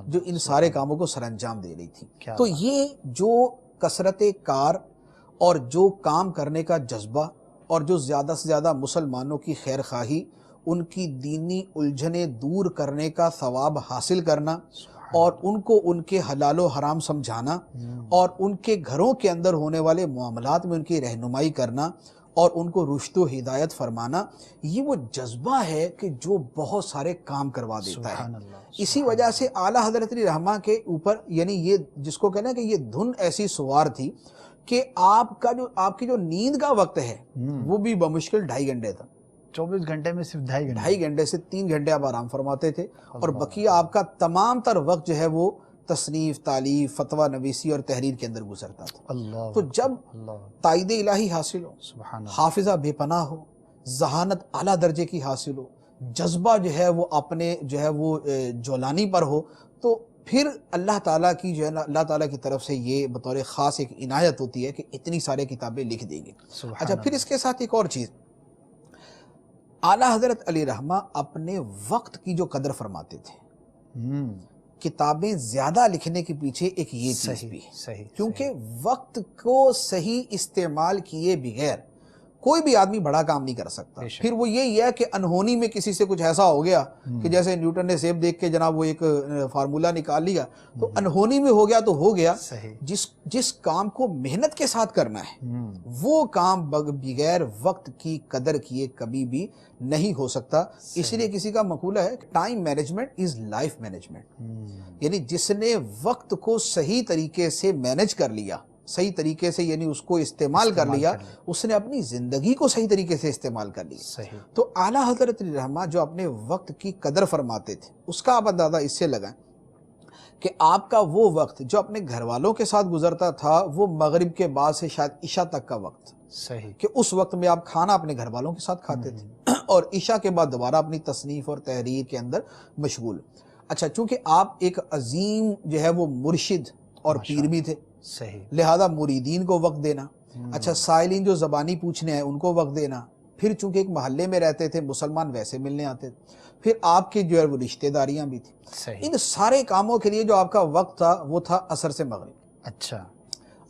جو ان سارے کاموں کو سر انجام دے رہی تھی. تو یہ جو کثرت کار اور جو کام کرنے کا جذبہ اور جو زیادہ سے زیادہ مسلمانوں کی خیر خواہی, ان کی دینی الجھنیں دور کرنے کا ثواب حاصل کرنا, اور ان کو ان کے حلال و حرام سمجھانا, اور ان کے گھروں کے اندر ہونے والے معاملات میں ان کی رہنمائی کرنا, اور ان کو رشد و ہدایت فرمانا، یہ وہ جذبہ ہے کہ جو بہت سارے کام کروا دیتا ہے۔ سبحان اللہ، اسی وجہ سے اعلیٰ حضرت علی رحمہ کے اوپر یعنی یہ جس کو کہنا ہے کہ یہ دھن ایسی سوار تھی کہ آپ کی جو نیند کا وقت ہے وہ بھی بمشکل 2.5 گھنٹے تھا۔ 24 گھنٹے میں صرف 2.5 گھنٹے، 2.5 گھنٹے سے 3 گھنٹے آپ آرام فرماتے تھے، اور بقیہ آپ کا تمام تر وقت جو ہے وہ تصنیف، تالیف، فتویٰ نویسی اور تحریر کے اندر گزرتا تھا۔ اللہ تو جب اللہ، تائید الہی حاصل ہو، سبحان اللہ، حافظہ بے پناہ ہو، ذہانت اعلیٰ درجے کی حاصل ہو، جذبہ جو ہے وہ اپنے جو ہے وہ جولانی پر ہو، تو پھر اللہ تعالیٰ کی جو ہے نا، اللہ تعالیٰ کی طرف سے یہ بطور خاص ایک عنایت ہوتی ہے کہ اتنی سارے کتابیں لکھ دیں گے۔ سبحان اچھا، پھر اس کے ساتھ ایک اور چیز، اعلیٰ حضرت علی رحمہ اپنے وقت کی جو قدر فرماتے تھے، کتابیں زیادہ لکھنے کے پیچھے ایک یہ چیز بھی ہے، صحیح، کیونکہ وقت کو صحیح استعمال کیے بغیر کوئی بھی آدمی بڑا کام نہیں کر سکتا۔ پھر وہ یہی ہے کہ انہونی میں کسی سے کچھ ایسا ہو گیا کہ جیسے نیوٹن نے سیب دیکھ کے جناب وہ ایک فارمولہ نکال لیا، تو انہونی میں ہو گیا تو ہو گیا۔ جس کام کو محنت کے ساتھ کرنا ہے وہ کام بغیر وقت کی قدر کیے کبھی بھی نہیں ہو سکتا۔ اس لیے کسی کا مقولہ ہے کہ time management is life management, یعنی جس نے وقت کو صحیح طریقے سے مینج کر لیا، صحیح طریقے سے یعنی اس کو استعمال کر لیا، اس نے اپنی زندگی کو صحیح طریقے سے استعمال کر لیا۔ تو اعلیٰ حضرت علی رحمہ جو اپنے وقت کی قدر فرماتے تھے، اس کا آپ اندازہ اس سے لگائیں کہ آپ کا وہ وقت جو اپنے گھر والوں کے ساتھ گزرتا تھا وہ مغرب کے بعد سے شاید عشاء تک کا وقت، کہ اس وقت میں آپ کھانا اپنے گھر والوں کے ساتھ کھاتے تھے اور عشاء کے بعد دوبارہ اپنی تصنیف اور تحریر کے اندر مشغول۔ اچھا، چونکہ آپ ایک عظیم جو ہے وہ مرشد اور پیر بھی تھے، لہذا مریدین کو وقت دینا، اچھا سائلین جو زبانی پوچھنے ہیں ان کو وقت دینا، پھر چونکہ ایک محلے میں رہتے تھے، مسلمان ویسے ملنے آتے تھے، پھر آپ کے جو ہے وہ رشتہ داریاں بھی تھیں، ان سارے کاموں کے لیے جو آپ کا وقت تھا وہ تھا عصر سے مغرب۔ اچھا،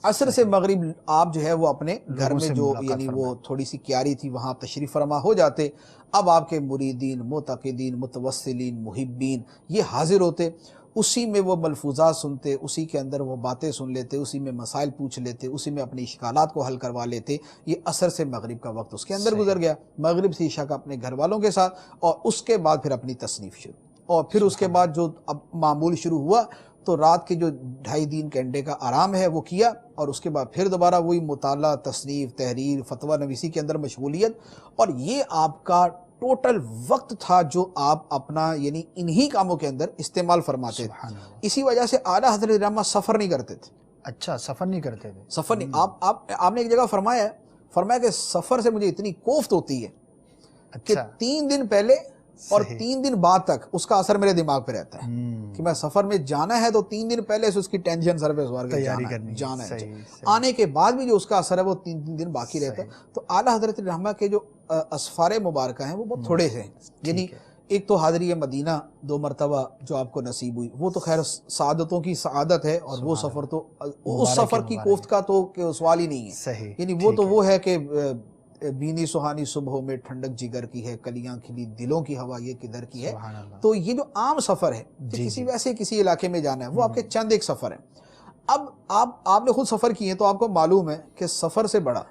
عصر سے مغرب آپ جو ہے وہ اپنے گھر میں جو یعنی وہ تھوڑی سی کیاری تھی وہاں تشریف فرما ہو جاتے۔ اب آپ کے مریدین، معتقدین، متوسلین، محبین یہ حاضر ہوتے، اسی میں وہ ملفوظات سنتے، اسی کے اندر وہ باتیں سن لیتے، اسی میں مسائل پوچھ لیتے، اسی میں اپنے اشکالات کو حل کروا لیتے۔ یہ عصر سے مغرب کا وقت اس کے اندر گزر گیا، مغرب سے عشاء کا اپنے گھر والوں کے ساتھ، اور اس کے بعد پھر اپنی تصنیف شروع، اور پھر اس کے بعد جو اب معمول شروع ہوا تو رات کے جو 2.5-3 گھنٹے کا آرام ہے وہ کیا، اور اس کے بعد پھر دوبارہ وہی مطالعہ، تصنیف، تحریر، فتویٰ نویسی کے اندر مشغولیت، اور یہ آپ کا ٹوٹل وقت تھا جو آپ اپنا یعنی انہی کاموں کے اندر استعمال فرماتے تھے۔ اسی وجہ سے اعلیٰ حضرت رحمہ سفر نہیں کرتے تھے۔ اچھا، سفر نہیں کرتے تھے؟ سفر نہیں، آپ نے ایک جگہ فرمایا کہ سفر سے مجھے اتنی کوفت ہوتی ہے کہ 3 دن پہلے اور 3 دن بعد تک اس کا اثر میرے دماغ پہ رہتا ہے کہ میں سفر میں جانا ہے تو 3 دن پہلے سے اس کی ٹینشن سر پہ سوار کے جانا ہے، آنے کے بعد بھی جو اس کا اثر ہے وہ 3 دن باقی رہتا ہے۔ تو اعلیٰ حضرت رحمہ کے جو اسفار مبارکہ ہیں وہ بہت تھوڑے سے ہیں، یعنی ایک تو حاضری مدینہ 2 مرتبہ جو آپ کو نصیب ہوئی، وہ تو خیر سعادتوں کی سعادت ہے، اور وہ سفر تو اس سفر کی کوفت کا تو سوال ہی نہیں ہے، یعنی وہ تو وہ ہے کہ بینی سہانی صبحوں میں ٹھنڈک جگر کی ہے، کلیاں کھلی دلوں کی ہوا یہ کدھر کی ہے۔ تو یہ جو عام سفر ہے کہ کسی ویسے کسی علاقے میں جانا ہے، وہ آپ کے چند ایک سفر ہیں۔ اب آپ نے خود سفر کیے ہیں تو آپ کو معلوم ہے کہ سفر سے بڑا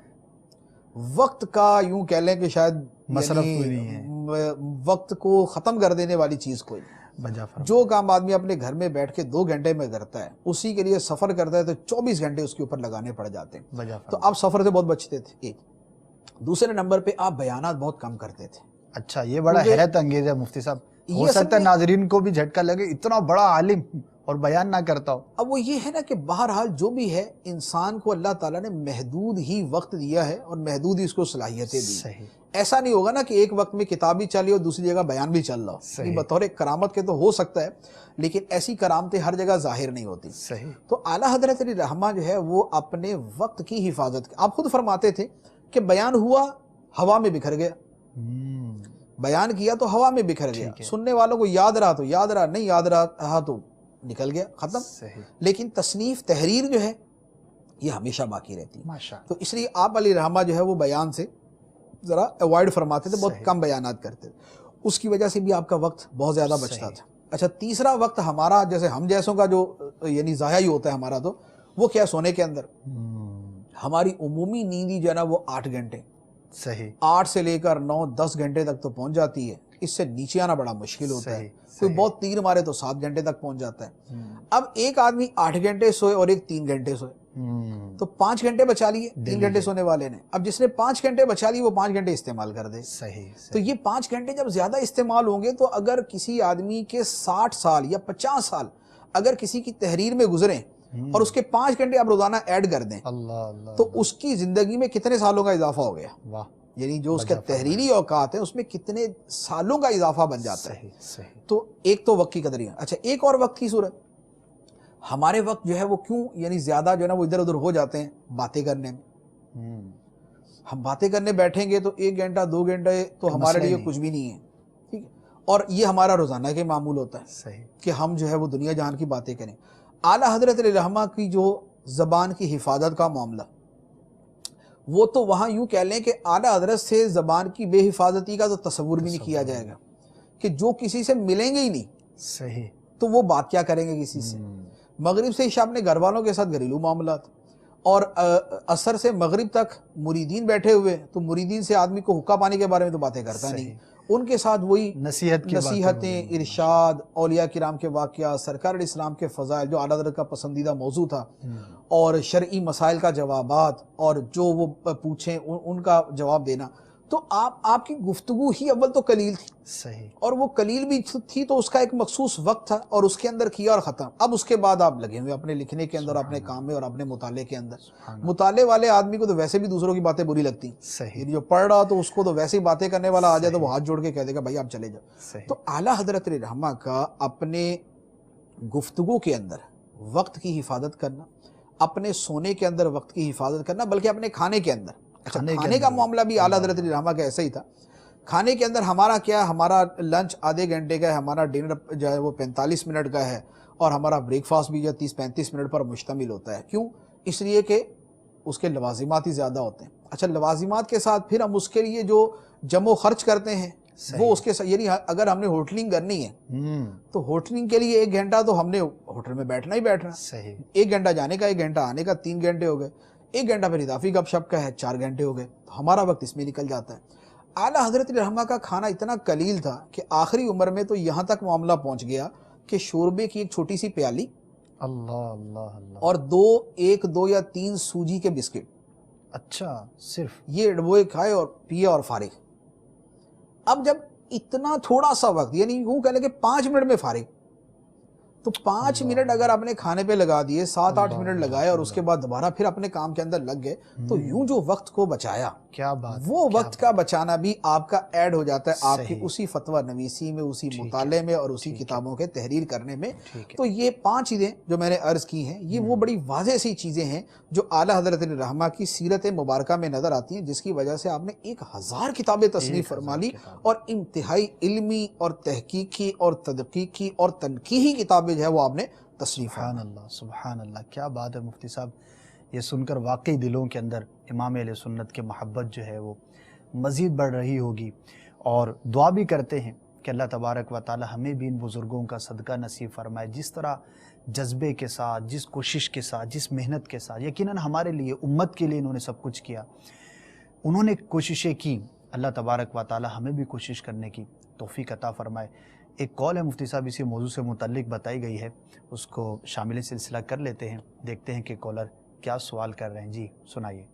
وقت کا یوں کہہ لیں کہ شاید مصرف کوئی نہیں ہے، وقت کو ختم کر دینے والی چیز کوئی نہیں۔ جو کام آدمی اپنے گھر میں بیٹھ کے 2 گھنٹے میں کرتا ہے، اسی کے لیے سفر کرتا ہے تو 24 گھنٹے اس کے اوپر لگانے پڑ جاتے ہیں۔ تو آپ سفر سے بہت بچتے تھے، ایک۔ دوسرے نمبر پہ آپ بیانات بہت کم کرتے تھے۔ اچھا، یہ بڑا حیرت انگیز ہے مفتی صاحب، ہو سکتا ہے ناظرین کو بھی جھٹکا لگے، اتنا بڑا عالم اور بیان نہ کرتا ہو۔ اب وہ یہ ہے نا کہ بہرحال جو بھی ہے انسان کو اللہ تعالیٰ نے محدود ہی وقت دیا ہے اور محدود ہی اس کو صلاحیتیں دی۔ ایسا نہیں ہوگا نا کہ ایک وقت میں کتاب بھی چلی اور دوسری جگہ بیان بھی چل رہا ہو، یہ بطور کرامت کے تو ہو سکتا ہے، لیکن ایسی کرامتیں ہر جگہ ظاہر نہیں ہوتی۔ تو اعلیٰ حضرت علی رحمہ جو ہے وہ اپنے وقت کی حفاظت، آپ خود فرماتے تھے کہ بیان ہوا ہوا میں بکھر گیا، بیان کیا تو ہوا میں بکھر گیا، سننے والوں کو یاد رہا تو یاد رہا، نہیں یاد رہا تو نکل گیا، ختم۔ لیکن تصنیف تحریر جو ہے یہ ہمیشہ باقی رہتی ہے۔ تو اس لیے آپ علی رحمہ جو ہے وہ بیان سے ذرا اوائڈ فرماتے تھے، بہت کم بیانات کرتے تھے، اس کی وجہ سے بھی آپ کا وقت بہت زیادہ بچتا تھا۔ اچھا، تیسرا وقت ہمارا جیسے ہم جیسوں کا جو یعنی ضائع ہی ہوتا ہے ہمارا، تو وہ کیا، سونے کے اندر ہماری عمومی نیند ہی جو ہے نا وہ 8 گھنٹے صحیح 8 سے لے کر 9-10 گھنٹے تک تو پہنچ جاتی ہے، اس سے نیچے آنا بڑا مشکل ہوتا ہے، کوئی بہت تیر مارے تو 7 گھنٹے تک پہنچ جاتا ہے۔ اب ایک آدمی 8 گھنٹے سوئے اور ایک 3 گھنٹے سوئے تو 5 گھنٹے بچا لیے 3 گھنٹے سونے والے نے۔ اب جس نے 5 گھنٹے بچا لیے وہ 5 گھنٹے استعمال کر دے۔ تو یہ 5 گھنٹے جب زیادہ استعمال ہوں گے تو اگر کسی آدمی کے 60 سال یا 50 سال اگر کسی کی تحریر میں گزریں اور اس کے 5 گھنٹے آپ روزانہ ایڈ کر دیں تو اس کی زندگی میں کتنے سالوں کا اضافہ ہو گیا؟ یعنی جو اس کے تحریری اوقات ہیں اس میں کتنے سالوں کا اضافہ بن جاتا ہے۔ تو ایک تو وقت کی قدر ہے۔ اچھا ایک اور وقت کی صورت، ہمارے وقت جو ہے وہ کیوں یعنی زیادہ جو ہے نا وہ ادھر ادھر ہو جاتے ہیں باتیں کرنے میں۔ ہم باتیں کرنے بیٹھیں گے تو 1 گھنٹہ 2 گھنٹے تو ہمارے لیے کچھ بھی نہیں ہے، ٹھیک ہے، اور یہ ہمارا روزانہ کے معمول ہوتا ہے کہ ہم جو ہے وہ دنیا جہان کی باتیں کریں۔ اعلیٰ حضرت علیہ رحمہ کی جو زبان کی حفاظت کا معاملہ، وہ تو وہاں یوں کہہ لیں کہ اعلیٰ حضرت سے زبان کی بے حفاظتی کا تو تصور بھی نہیں کیا جائے گا کہ جو کسی سے ملیں گے ہی نہیں صحیح تو وہ بات کیا کریں گے کسی سے۔ مغرب سے عشاء اپنے گھر والوں کے ساتھ گھریلو معاملات، اور عصر سے مغرب تک مریدین بیٹھے ہوئے تو مریدین سے آدمی کو حقہ پانی کے بارے میں تو باتیں کرتا نہیں، ان کے ساتھ وہی نصیحتیں، ارشاد، اولیاء کرام کے واقعات، سرکار علیہ السلام کے فضائل جو اعلیٰ حضرت کا پسندیدہ موضوع تھا، اور شرعی مسائل کا جوابات، اور جو وہ پوچھیں ان کا جواب دینا۔ تو آپ کی گفتگو ہی اول تو قلیل تھی، صحیح، اور وہ قلیل بھی تھی تو اس کا ایک مخصوص وقت تھا اور اس کے اندر کیا اور ختم۔ اب اس کے بعد آپ لگے ہوئے اپنے لکھنے کے اندر، اپنے کام میں اور اپنے مطالعے کے اندر۔ مطالعے والے آدمی کو تو ویسے بھی دوسروں کی باتیں بری لگتی ہیں، جو پڑھ رہا تو اس کو تو ویسے ہی باتیں کرنے والا آ جائے تو وہ ہاتھ جوڑ کے کہہ دے گا بھائی آپ چلے جاؤ۔ تو اعلیٰ حضرت علیہ رحمہ کا اپنے گفتگو کے اندر وقت کی حفاظت کرنا، اپنے سونے کے اندر وقت کی حفاظت کرنا، بلکہ اپنے کھانے کے اندر، کھانے کا معاملہ بھی اعلیٰ حضرت علیہ رحمہ کا ایسا ہی تھا۔ کھانے کے اندر ہمارا کیا، ہمارا لنچ آدھے گھنٹے کا ہے، ہمارا ڈنر جو ہے وہ 45 منٹ کا ہے، اور ہمارا بریک فاسٹ بھی جو 30-35 منٹ پر مشتمل ہوتا ہے۔ کیوں؟ اس لیے کہ اس کے لوازمات ہی زیادہ ہوتے ہیں۔ اچھا لوازمات کے ساتھ پھر ہم اس کے لیے جو جمع و خرچ کرتے ہیں وہ اس کے ساتھ، یعنی اگر ہم نے ہوٹلنگ کرنی ہے تو ہوٹلنگ کے لیے 1 گھنٹہ تو ہم نے ہوٹل میں بیٹھنا ہی بیٹھنا، 1 گھنٹہ جانے کا، 1 گھنٹہ آنے کا، 3 گھنٹے ہو گئے، 1 گھنٹہ پھر اضافی گپ شپ کا ہے، 4 گھنٹے ہو گئے، تو ہمارا وقت اس میں نکل جاتا ہے۔ اعلیٰ حضرت رحمہ کا کھانا اتنا قلیل تھا کہ آخری عمر میں تو یہاں تک معاملہ پہنچ گیا کہ شوربے کی ایک چھوٹی سی پیالی، اور 1 2 یا 3 سوجی کے بسکٹ، اچھا صرف یہ وہ کھائے اور پیے اور فارغ۔ اب جب اتنا تھوڑا سا وقت، یعنی یوں کہہ لیں کہ 5 منٹ میں فارغ، تو 5 منٹ اگر اپنے کھانے پہ لگا دیے، 7-8 منٹ لگائے اور اس کے بعد دوبارہ پھر اپنے کام کے اندر لگ گئے، تو یوں جو وقت کو بچایا، کیا بات، وہ وقت کا بچانا بھی آپ کا ایڈ ہو جاتا ہے آپ کی اسی فتویٰ نویسی میں، اسی مطالعے میں اور اسی کتابوں کے تحریر کرنے میں۔ تو یہ 5 چیزیں جو میں نے عرض کی ہیں یہ وہ بڑی واضح سی چیزیں ہیں جو اعلیٰ حضرت علیہ رحمہ کی سیرت مبارکہ میں نظر آتی ہیں، جس کی وجہ سے آپ نے 1000 کتابیں تصنیف فرما لی، اور انتہائی علمی اور تحقیقی اور تدقیقی اور تنقیحی کتابیں جو ہے وہ آپ نے تصنیف فرما۔ سبحان اللہ، سبحان اللہ، کیا بات ہے مفتی صاحب۔ یہ سن کر واقعی دلوں کے اندر امام اہل سنت کے محبت جو ہے وہ مزید بڑھ رہی ہوگی، اور دعا بھی کرتے ہیں کہ اللہ تبارک و تعالی ہمیں بھی ان بزرگوں کا صدقہ نصیب فرمائے، جس طرح جذبے کے ساتھ، جس کوشش کے ساتھ، جس محنت کے ساتھ، یقیناً ہمارے لیے، امت کے لیے انہوں نے سب کچھ کیا، انہوں نے کوششیں کی، اللہ تبارک و تعالی ہمیں بھی کوشش کرنے کی توفیق عطا فرمائے۔ ایک کال ہے مفتی صاحب اسی موضوع سے متعلق بتائی گئی ہے، اس کو شامل سلسلہ کر لیتے ہیں، دیکھتے ہیں کہ کالر کیا سوال کر رہے ہیں۔ جی سنائیے۔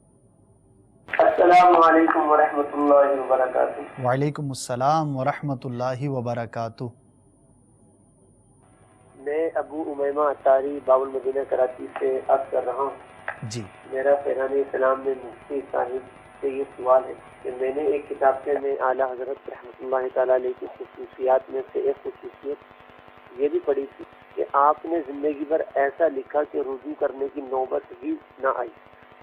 السلام علیکم ورحمۃ اللہ وبرکاتہ۔ وعلیکم السلام ورحمۃ اللہ وبرکاتہ۔ میں ابو امیمہ اطاری باب المدینہ کراچی سے عرض کر رہا ہوں۔ جی، میرا فیضان اسلام میں مفتی صاحب سے یہ سوال ہے کہ میں نے ایک کتاب میں اعلیٰ حضرت رحمۃ اللہ تعالیٰ علیہ کی خصوصیات میں سے ایک خصوصیت یہ بھی پڑھی تھی کہ آپ نے زندگی بھر ایسا لکھا کہ رجوع کرنے کی نوبت ہی نہ آئی۔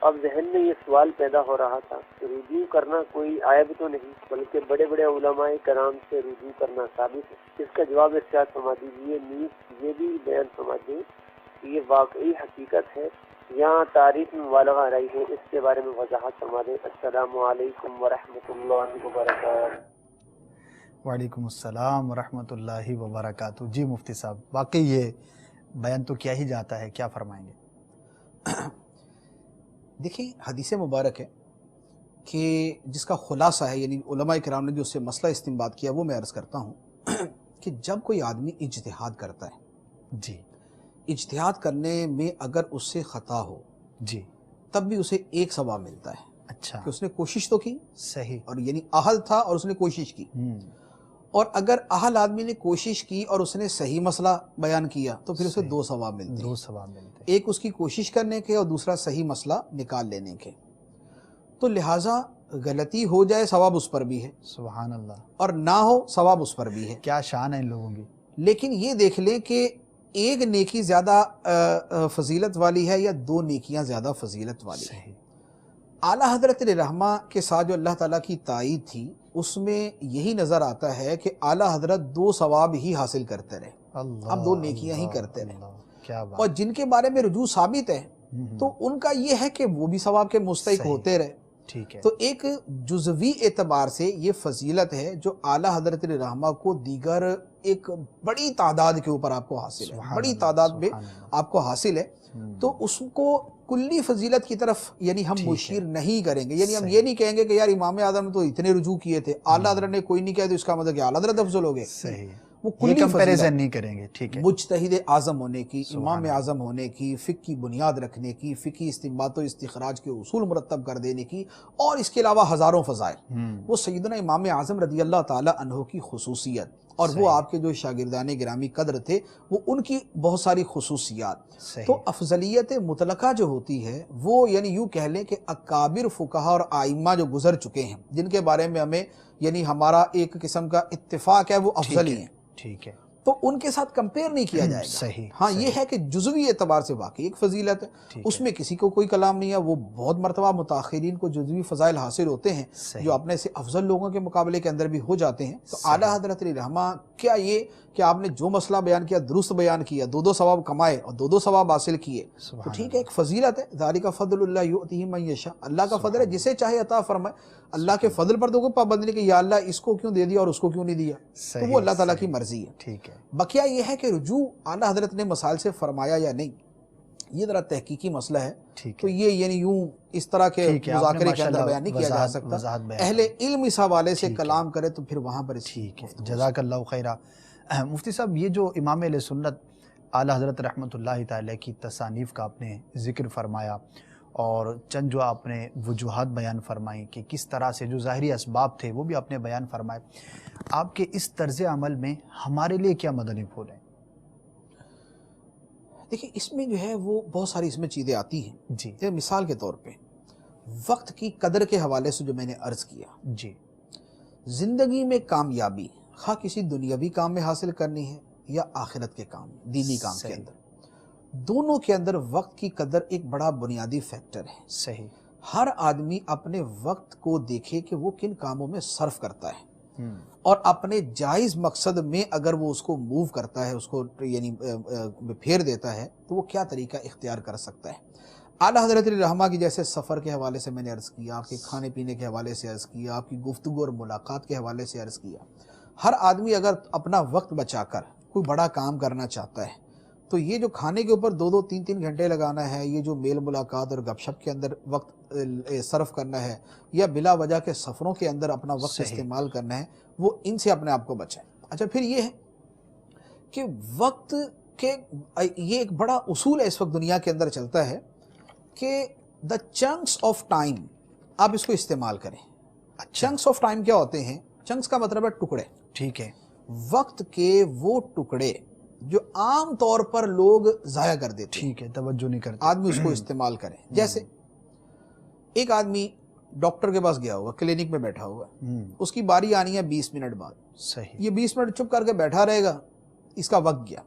اب ذہن میں یہ سوال پیدا ہو رہا تھا کہ رجوع کرنا کوئی عیب تو نہیں، بلکہ بڑے بڑے علماء کرام سے رجوع کرنا ثابت ہے۔ اس کا جواب ارشاد فرما دیجیے، نیز یہ بھی بیان فرما دیں کہ یہ واقعی حقیقت ہے یا تاریخ میں مبالغہ رہی ہے، اس کے بارے میں وضاحت فرما دیں۔ السلام علیکم ورحمۃ اللہ وبرکاتہ۔ وعلیکم السلام ورحمۃ اللہ وبرکاتہ۔ جی مفتی صاحب، واقعی یہ بیان تو کیا ہی جاتا ہے، کیا فرمائیں گے؟ دیکھیں حدیث مبارک ہے کہ جس کا خلاصہ ہے، یعنی علماء کرام نے جو اس سے مسئلہ استنباط کیا وہ میں عرض کرتا ہوں کہ جب کوئی آدمی اجتہاد کرتا ہے، جی اجتہاد کرنے میں اگر اس سے خطا ہو جی تب بھی اسے ایک ثواب ملتا ہے اچھا کہ اس نے کوشش تو کی، صحیح اور یعنی اہل تھا اور اس نے کوشش کی. اور اگر اہل آدمی نے کوشش کی اور اس نے صحیح مسئلہ بیان کیا تو پھر اسے صحیح. 2 ثواب ملتے ہیں، 2 ثواب ملتے ہیں. ایک اس کی کوشش کرنے کے اور دوسرا صحیح مسئلہ نکال لینے کے. تو لہٰذا غلطی ہو جائے ثواب اس پر بھی ہے، سبحان اللہ، اور نہ ہو ثواب اس پر بھی ہے. کیا شان ہے ان لوگوں کی. لیکن یہ دیکھ لیں کہ ایک نیکی زیادہ فضیلت والی ہے یا 2 نیکیاں زیادہ فضیلت والی ہے. صحیح. اعلیٰ حضرت رحمہ کے ساتھ جو اللہ تعالیٰ کی تائید تھی اس میں یہی نظر آتا ہے کہ اعلیٰ حضرت 2 ثواب ہی حاصل کرتے رہے، اللہ، اب 2 نیکیاں ہی اللہ، کرتے رہے. اللہ، کیا بات. اور جن کے بارے میں رجوع ثابت ہے تو ان کا یہ ہے کہ وہ بھی ثواب کے مستحق صحیح. ہوتے رہے. ٹھیک ہے. تو ایک جزوی اعتبار سے یہ فضیلت ہے جو اعلیٰ حضرت رحمہ کو دیگر ایک بڑی تعداد کے اوپر آپ کو حاصل ہے، سبحان بڑی اللہ، تعداد میں سبحان اللہ. آپ کو حاصل ہے. تو اس کو کلی فضیلت کی طرف یعنی ہم ٹھیک ہے. مشیر نہیں کریں گے، یعنی ہم صحیح. یہ نہیں کہیں گے کہ یار امام اعظم تو اتنے رجوع کیے تھے، اعلیٰ حضرت نے کوئی نہیں کیا تو اس کا مطلب کہ اعلیٰ حضرت افضل ہو گئے. صحیح. وہ یہ کلی فضیلت کمپیریزن نہیں کریں گے. ٹھیک ہے. مجتہد اعظم ہونے کی، سبحان امام اللہ. اعظم ہونے کی، فقہ کی بنیاد رکھنے کی، فقہی استنباط و استخراج کے اصول مرتب کر دینے کی، اور اس کے علاوہ ہزاروں فضائل. وہ سیدنا امام اعظم رضی اللہ تعالی عنہ کی خصوصیت، اور وہ آپ کے جو شاگردان گرامی قدر تھے وہ ان کی بہت ساری خصوصیات. صحیح. تو افضلیت مطلقہ جو ہوتی ہے وہ یعنی یوں کہہ لیں کہ اکابر فقہا اور آئمہ جو گزر چکے ہیں جن کے بارے میں ہمیں یعنی ہمارا ایک قسم کا اتفاق ہے وہ افضل ہی ہیں، ٹھیک ہے. تو ان کے ساتھ کمپیئر نہیں کیا جائے گا. صحیح. ہاں یہ ہے کہ جزوی اعتبار سے واقعی ایک فضیلت ہے، ٹھیک اس میں کسی کو کوئی کلام نہیں ہے. وہ بہت مرتبہ متاخرین کو جزوی فضائل حاصل ہوتے ہیں صحیح. جو اپنے سے افضل لوگوں کے مقابلے کے اندر بھی ہو جاتے ہیں. تو اعلیٰ حضرت رحمہ کیا یہ کہ آپ نے جو مسئلہ بیان کیا درست بیان کیا، 2 ثواب کمائے اور 2 ثواب حاصل کیے، تو سبحان ٹھیک ہے، ایک فضیلت ہے. ذالک فضل اللہ یؤتیہ من یشاء، اللہ کا فضل ہے جسے چاہے عطا فرمائے. اللہ کے فضل پر تو کوئی پابند نہیں کہ یا اللہ اس کو کیوں دے دیا اور اس کو کیوں نہیں دیا، تو وہ اللہ تعالیٰ کی مرضی ہے. ٹھیک ہے. بقیہ یہ ہے کہ رجوع اعلیٰ حضرت نے مسائل سے فرمایا یا نہیں، یہ ذرا تحقیقی مسئلہ ہے. ٹھیک تو ہے. یہ یعنی یوں اس طرح کے ٹھیک ہے. آپ نے مذاکرے کے ماشاءاللہ اندر بیان نہیں کیا جا سکتا. وضاحت بیان اہل کی. علم اس حوالے سے ٹھیک ہے. کلام کرے تو پھر وہاں پر اس کی ٹھیک ہے. گفتگو. جزاک اللہ خیرہ. مفتی صاحب یہ جو امام علیہ سنت اعلیٰ حضرت رحمۃ اللہ تعالی کی تصانیف کا آپ نے ذکر فرمایا اور چند جو آپ نے وجوہات بیان فرمائیں کہ کس طرح سے جو ظاہری اسباب تھے وہ بھی آپ نے بیان فرمائے، آپ کے اس طرز عمل میں ہمارے لیے کیا مدنی پھول ہیں؟ دیکھیں اس میں جو ہے وہ بہت ساری اس میں چیزیں آتی ہیں. جی جیسے مثال کے طور پہ وقت کی قدر کے حوالے سے جو میں نے عرض کیا، جی زندگی میں کامیابی خواہ کسی دنیاوی کام میں حاصل کرنی ہے یا آخرت کے کام دینی کام کے صحیح. اندر، دونوں کے اندر وقت کی قدر ایک بڑا بنیادی فیکٹر ہے. صحیح. ہر آدمی اپنے وقت کو دیکھے کہ وہ کن کاموں میں صرف کرتا ہے ہم. اور اپنے جائز مقصد میں اگر وہ اس کو موو کرتا ہے، اس کو یعنی پھیر دیتا ہے تو وہ کیا طریقہ اختیار کر سکتا ہے. اعلیٰ حضرت رحمہ کی جیسے سفر کے حوالے سے میں نے عرض کیا، آپ کے کھانے پینے کے حوالے سے عرض کیا، آپ کی گفتگو اور ملاقات کے حوالے سے عرض کیا. ہر آدمی اگر اپنا وقت بچا کر کوئی بڑا کام کرنا چاہتا ہے تو یہ جو کھانے کے اوپر 2-2 3-3 گھنٹے لگانا ہے، یہ جو میل ملاقات اور گپ شپ کے اندر وقت صرف کرنا ہے یا بلا وجہ کے سفروں کے اندر اپنا وقت صحیح. استعمال کرنا ہے، وہ ان سے اپنے آپ کو بچائیں. اچھا پھر یہ ہے کہ وقت کے یہ ایک بڑا اصول ہے اس وقت دنیا کے اندر چلتا ہے کہ دا چنکس آف ٹائم آپ اس کو استعمال کریں. چنکس آف ٹائم کیا ہوتے ہیں؟ چنکس کا مطلب ہے ٹکڑے. ٹھیک ہے. وقت کے وہ ٹکڑے جو عام طور پر لوگ ضائع کر دیتے ہیں، ٹھیک ہے، توجہ نہیں کرتے، آدمی اس کو استعمال کریں. جیسے ایک آدمی ڈاکٹر کے پاس گیا ہوا، کلینک میں بیٹھا ہوا، اس کی باری آنی ہے 20 منٹ بعد. صحیح. یہ 20 منٹ چپ کر کے بیٹھا رہے گا، اس کا وقت گیا.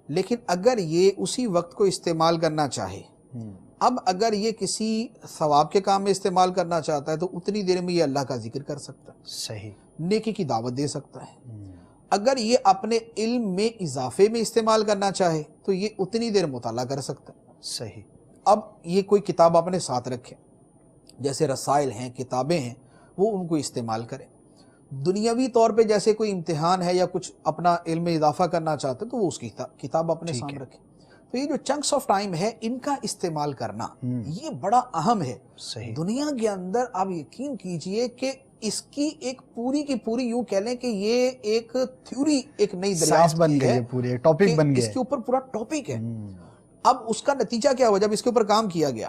لیکن اگر یہ اسی وقت کو استعمال کرنا چاہے، اب اگر یہ کسی ثواب کے کام میں استعمال کرنا چاہتا ہے تو اتنی دیر میں یہ اللہ کا ذکر کر سکتا ہے، صحیح. نیکی کی دعوت دے سکتا ہے. اگر یہ اپنے علم میں اضافے میں استعمال کرنا چاہے تو یہ اتنی دیر مطالعہ کر سکتا ہے. صحیح. اب یہ کوئی کتاب اپنے ساتھ رکھے، جیسے رسائل ہیں، کتابیں ہیں، وہ ان کو استعمال کرے. دنیاوی طور پہ جیسے کوئی امتحان ہے یا کچھ اپنا علم میں اضافہ کرنا چاہتے تو وہ اس کی کتاب اپنے سامنے رکھے. تو یہ جو چنکس آف ٹائم ہے ان کا استعمال کرنا یہ بڑا اہم ہے. صحیح. دنیا کے اندر آپ یقین کیجئے کہ اس کی ایک پوری کی پوری یوں کہہ لیں کہ یہ ایک تھیوری ایک نئی دریافت بن گئی ہے, ہے, پوری ٹاپک بن گیا اس کے اوپر پورا ٹاپک ہے. اب اس کا نتیجہ کیا ہوا جب اس کے اوپر کام کیا گیا؟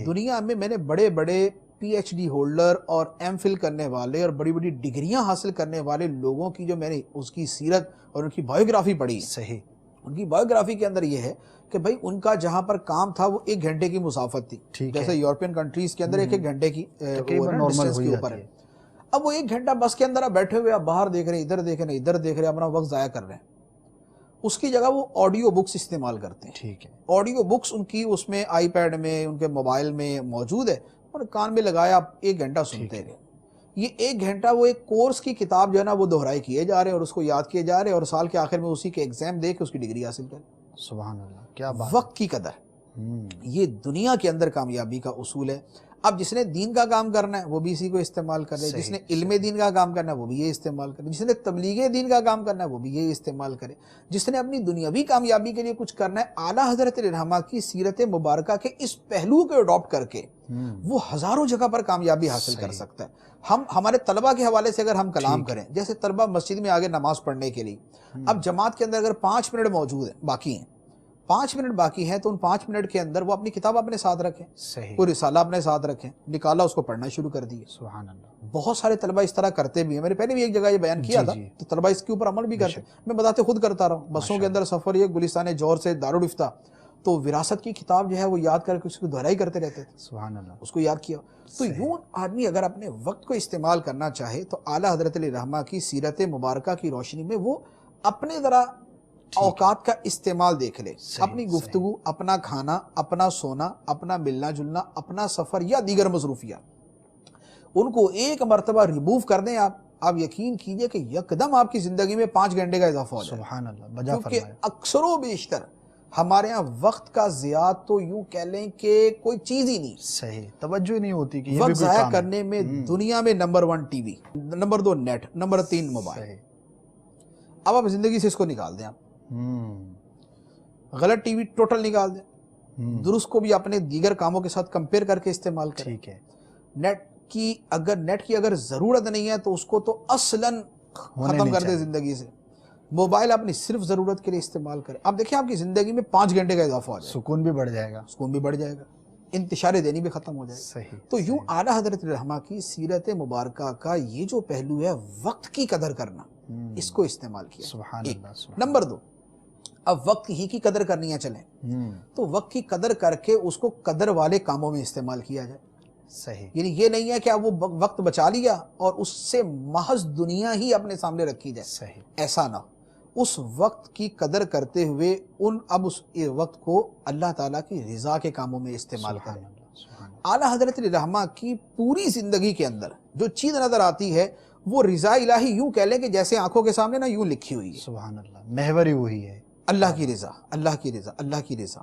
دنیا میں نے بڑے بڑے پی ایچ ڈی ہولڈر اور ایم فل کرنے والے اور بڑی بڑی ڈگریاں حاصل کرنے والے لوگوں کی جو میں نے اس کی سیرت اور ان کی بایوگرافی پڑھی. صحیح. ان کی بایوگرافی کے اندر یہ ہے کہ بھائی ان کا جہاں پر کام تھا وہ 1 گھنٹے کی مسافت تھی, جیسے یورپین کنٹریز کے اندر 1 گھنٹے کی ڈسٹینس کے اوپر ہے. اب وہ 1 گھنٹہ بس کے اندر آپ بیٹھے ہوئے, آپ باہر دیکھ رہے ہیں, ادھر دیکھ رہے ہیں, ادھر دیکھ رہے ہیں, اپنا وقت ضائع کر رہے ہیں. اس کی جگہ وہ آڈیو بکس استعمال کرتے ہیں. ٹھیک ہے. آڈیو بکس ان کی اس میں آئی پیڈ میں, ان کے موبائل میں موجود ہے, اور کان میں لگایا آپ 1 گھنٹہ سنتے رہے. یہ 1 گھنٹہ وہ ایک کورس کی کتاب جو ہے نا وہ دہرائی کیے جا رہے ہیں اور اس کو یاد کیے جا رہے ہیں, اور سال کے آخر میں اسی کے ایگزام دے کے اس کی ڈگری حاصل کریں. سبحان اللہ, کیا بات. وقت کی قدر یہ دنیا کے اندر کامیابی کا اصول ہے. اب جس نے دین کا کام کرنا ہے وہ بھی اسی کو استعمال کرے, جس نے علم دین کا کام کرنا ہے وہ بھی یہ استعمال کرے, جس نے تبلیغ دین کا کام کرنا ہے وہ بھی یہ استعمال کرے, جس نے اپنی دنیاوی کامیابی کے لیے کچھ کرنا ہے اعلیٰ حضرت رحمہ کی سیرت مبارکہ کے اس پہلو کو اڈاپٹ کر کے وہ ہزاروں جگہ پر کامیابی حاصل کر سکتا ہے. ہمارے طلبہ کے حوالے سے اگر ہم کلام کریں, جیسے طلبہ مسجد میں آگے نماز پڑھنے کے لیے, اب جماعت کے اندر اگر 5 منٹ موجود ہیں, باقی ہیں 5 منٹ باقی ہیں, تو ان 5 منٹ کے اندر وہ اپنی کتاب اپنے ساتھ رکھیں, کوئی رسالہ اپنے ساتھ رکھیں, نکالا اس کو پڑھنا شروع کر دیے. سبحان اللہ. بہت سارے طلبہ اس طرح کرتے بھی ہیں. میں نے پہلے بھی ایک جگہ یہ بیان کیا تھا, تو طلبہ اس کے اوپر عمل بھی کرتے. میں بتاتے خود کرتا رہا ہوں, بسوں کے اندر سفر, یہ گلستان جوہر سے دارالفتہ, تو وراثت کی کتاب جو ہے وہ یاد کر کے اس کو دہرائی کرتے رہتے تھے. سبحان اللہ. اس کو یاد کیا. تو یوں آدمی اگر اپنے وقت کو استعمال کرنا چاہے تو اعلیٰ حضرت علیہ رحمہ کی سیرت مبارکہ کی روشنی میں وہ اپنے ذرا اوقات کا استعمال دیکھ لے. اپنی گفتگو, اپنا کھانا, اپنا سونا, اپنا ملنا جلنا, اپنا سفر یا دیگر مصروفیات, ان کو ایک مرتبہ ریموو کر دیں آپ یقین کیجئے کہ یکدم آپ کی زندگی میں 5 گھنٹے کا اضافہ ہو جائے. سبحان اللہ, بجا کیونکہ فرمایا. اکثر و بیشتر ہمارے ہاں وقت کا ضیاع تو یوں کہہ لیں کہ کوئی چیز ہی نہیں. صحیح, توجہ نہیں ہوتی کہ یہ بھی وقت کوئی ضائع کام کرنے میں دنیا میں number 1 T V, number 2 net, number 3 mobile. اب آپ زندگی سے اس کو نکال دیں, آپ غلط ٹی وی ٹوٹل نکال دیں, درست کو بھی اپنے دیگر کاموں کے ساتھ کمپیئر کر کے استعمال کریں. ٹھیک ہے. نیٹ کی اگر ضرورت نہیں ہے تو اس کو تو اصلاً ختم کر دے زندگی سے. موبائل اپنی صرف ضرورت کے لیے استعمال کریں. آپ دیکھیں آپ کی زندگی میں 5 گھنٹے کا اضافہ ہو جائے گا, سکون بھی بڑھ جائے گا, سکون بھی بڑھ جائے گا, انتشار دینی بھی ختم ہو جائے گا. صحیح. تو یوں اعلیٰ حضرت رحمہ کی سیرت مبارکہ کا یہ جو پہلو ہے وقت کی قدر کرنا, اس کو استعمال کیا. سبحان اللہ. نمبر 2, اب وقت ہی کی قدر کرنی ہے چلیں, تو وقت کی قدر کر کے اس کو قدر والے کاموں میں استعمال کیا جائے. صحیح. یعنی یہ نہیں ہے کہ آپ وہ وقت بچا لیا اور اس سے محض دنیا ہی اپنے سامنے رکھی جائے. صحیح. ایسا نہ ہو. اس وقت کی قدر کرتے ہوئے اب اس وقت کو اللہ تعالیٰ کی رضا کے کاموں میں استعمال کریں. اعلیٰ حضرت رحمہ کی پوری زندگی کے اندر جو چیز نظر آتی ہے وہ رضا الہی یوں کہہ لیں کہ جیسے آنکھوں کے سامنے نا یوں لکھی ہوئی ہے. سبحان اللہ, محور ہی وہی ہے, اللہ کی رضا, اللہ کی رضا, اللہ کی رضا.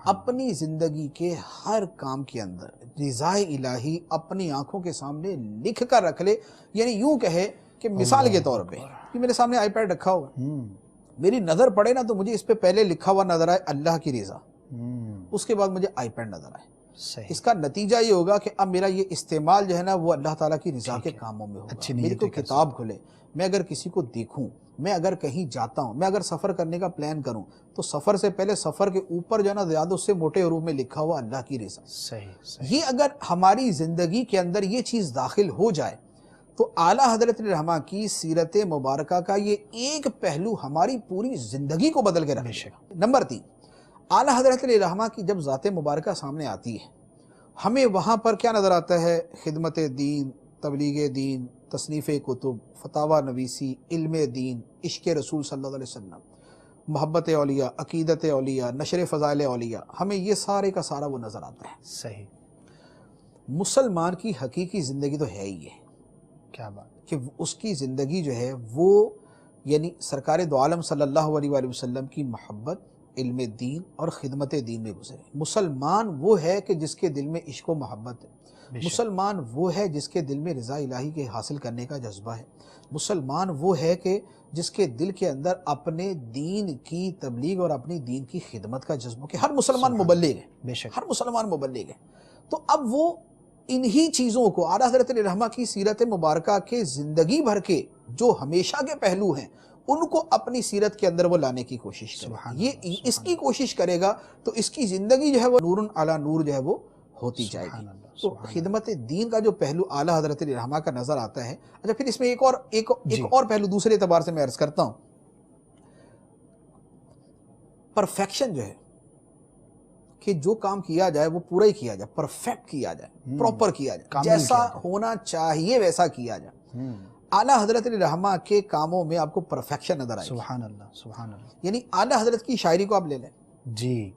اپنی زندگی کے ہر کام کے اندر رضا الہی اپنی آنکھوں کے سامنے لکھ کر رکھ لے. یعنی یوں کہے کہ مثال کے طور پہ کہ میرے سامنے آئی پیڈ رکھا ہوا, میری نظر پڑے نا تو مجھے اس پہ پہلے لکھا ہوا نظر آئے اللہ کی رضا, اس کے بعد مجھے آئی پیڈ نظر آئے. اس کا نتیجہ یہ ہوگا کہ اب میرا یہ استعمال جو ہے نا وہ اللہ تعالیٰ کی رضا کے کاموں میں ہوگا. میری کوئی کتاب کھلے, میں اگر کسی کو دیکھوں, میں اگر کہیں جاتا ہوں, میں اگر سفر کرنے کا پلان کروں, تو سفر سے پہلے سفر کے اوپر جو ہے نا زیادہ اس سے موٹے حروف میں لکھا ہوا اللہ کی رضا. صحیح. یہ اگر ہماری زندگی کے اندر یہ چیز داخل ہو جائے تو اعلیٰ حضرت رحمہ کی سیرت مبارکہ کا یہ ایک پہلو ہماری پوری زندگی کو بدل کے رکھے گا. نمبر 3, اعلیٰ حضرت رحمہ کی جب ذات مبارکہ سامنے آتی ہے, ہمیں وہاں پر کیا نظر آتا ہے؟ خدمت دین, تبلیغ دین, تصنیف کتب, فتاوی نویسی, علم دین, عشق رسول صلی اللہ علیہ وسلم, محبت اولیاء, عقیدت اولیاء, نشر فضائل اولیاء, ہمیں یہ سارے کا سارا وہ نظر آتا ہے. صحیح. مسلمان کی حقیقی زندگی تو ہے ہی ہے, کیا بات, کہ اس کی زندگی جو ہے وہ یعنی سرکار دو عالم صلی اللہ علیہ وآلہ وسلم کی محبت, علم دین اور خدمت دین میں گزرے. مسلمان وہ ہے کہ جس کے دل میں عشق و محبت ہے. مسلمان وہ ہے جس کے دل میں رضا الہی کے حاصل کرنے کا جذبہ ہے. مسلمان وہ ہے کہ جس کے دل کے اندر اپنے دین کی تبلیغ اور اپنی دین کی خدمت کا جذبہ، کہ ہر مسلمان مبلغ ہے، بے شک، ہر مسلمان مبلغ ہے. تو اب وہ انہی چیزوں کو اعلیٰ حضرت علیہ الرحمہ کی سیرت مبارکہ کے زندگی بھر کے جو ہمیشہ کے پہلو ہیں ان کو اپنی سیرت کے اندر وہ لانے کی کوشش کرے. یہ اس کی کوشش کرے گا تو اس کی زندگی جو ہے وہ نور علی نور جو ہے وہ ہوتی جائے گی. تو خدمت دین کا جو پہلو اعلیٰ حضرت علیہ الرحمہ کا نظر آتا ہے. اچھا پھر اس میں ایک اور پہلو دوسرے اعتبار سے میں عرض کرتا ہوں. پرفیکشن جو ہے کہ جو کام کیا جائے وہ پورا ہی کیا جائے، پرفیکٹ کیا جائے، پراپر کیا جائے، جیسا ہونا چاہیے ویسا کیا جائے. اعلیٰ حضرت علیہ الرحمہ کے کاموں میں آپ کو پرفیکشن نظر آئے. سبحان اللہ، سبحان اللہ. یعنی اعلیٰ حضرت کی شاعری کو آپ لے لیں جی،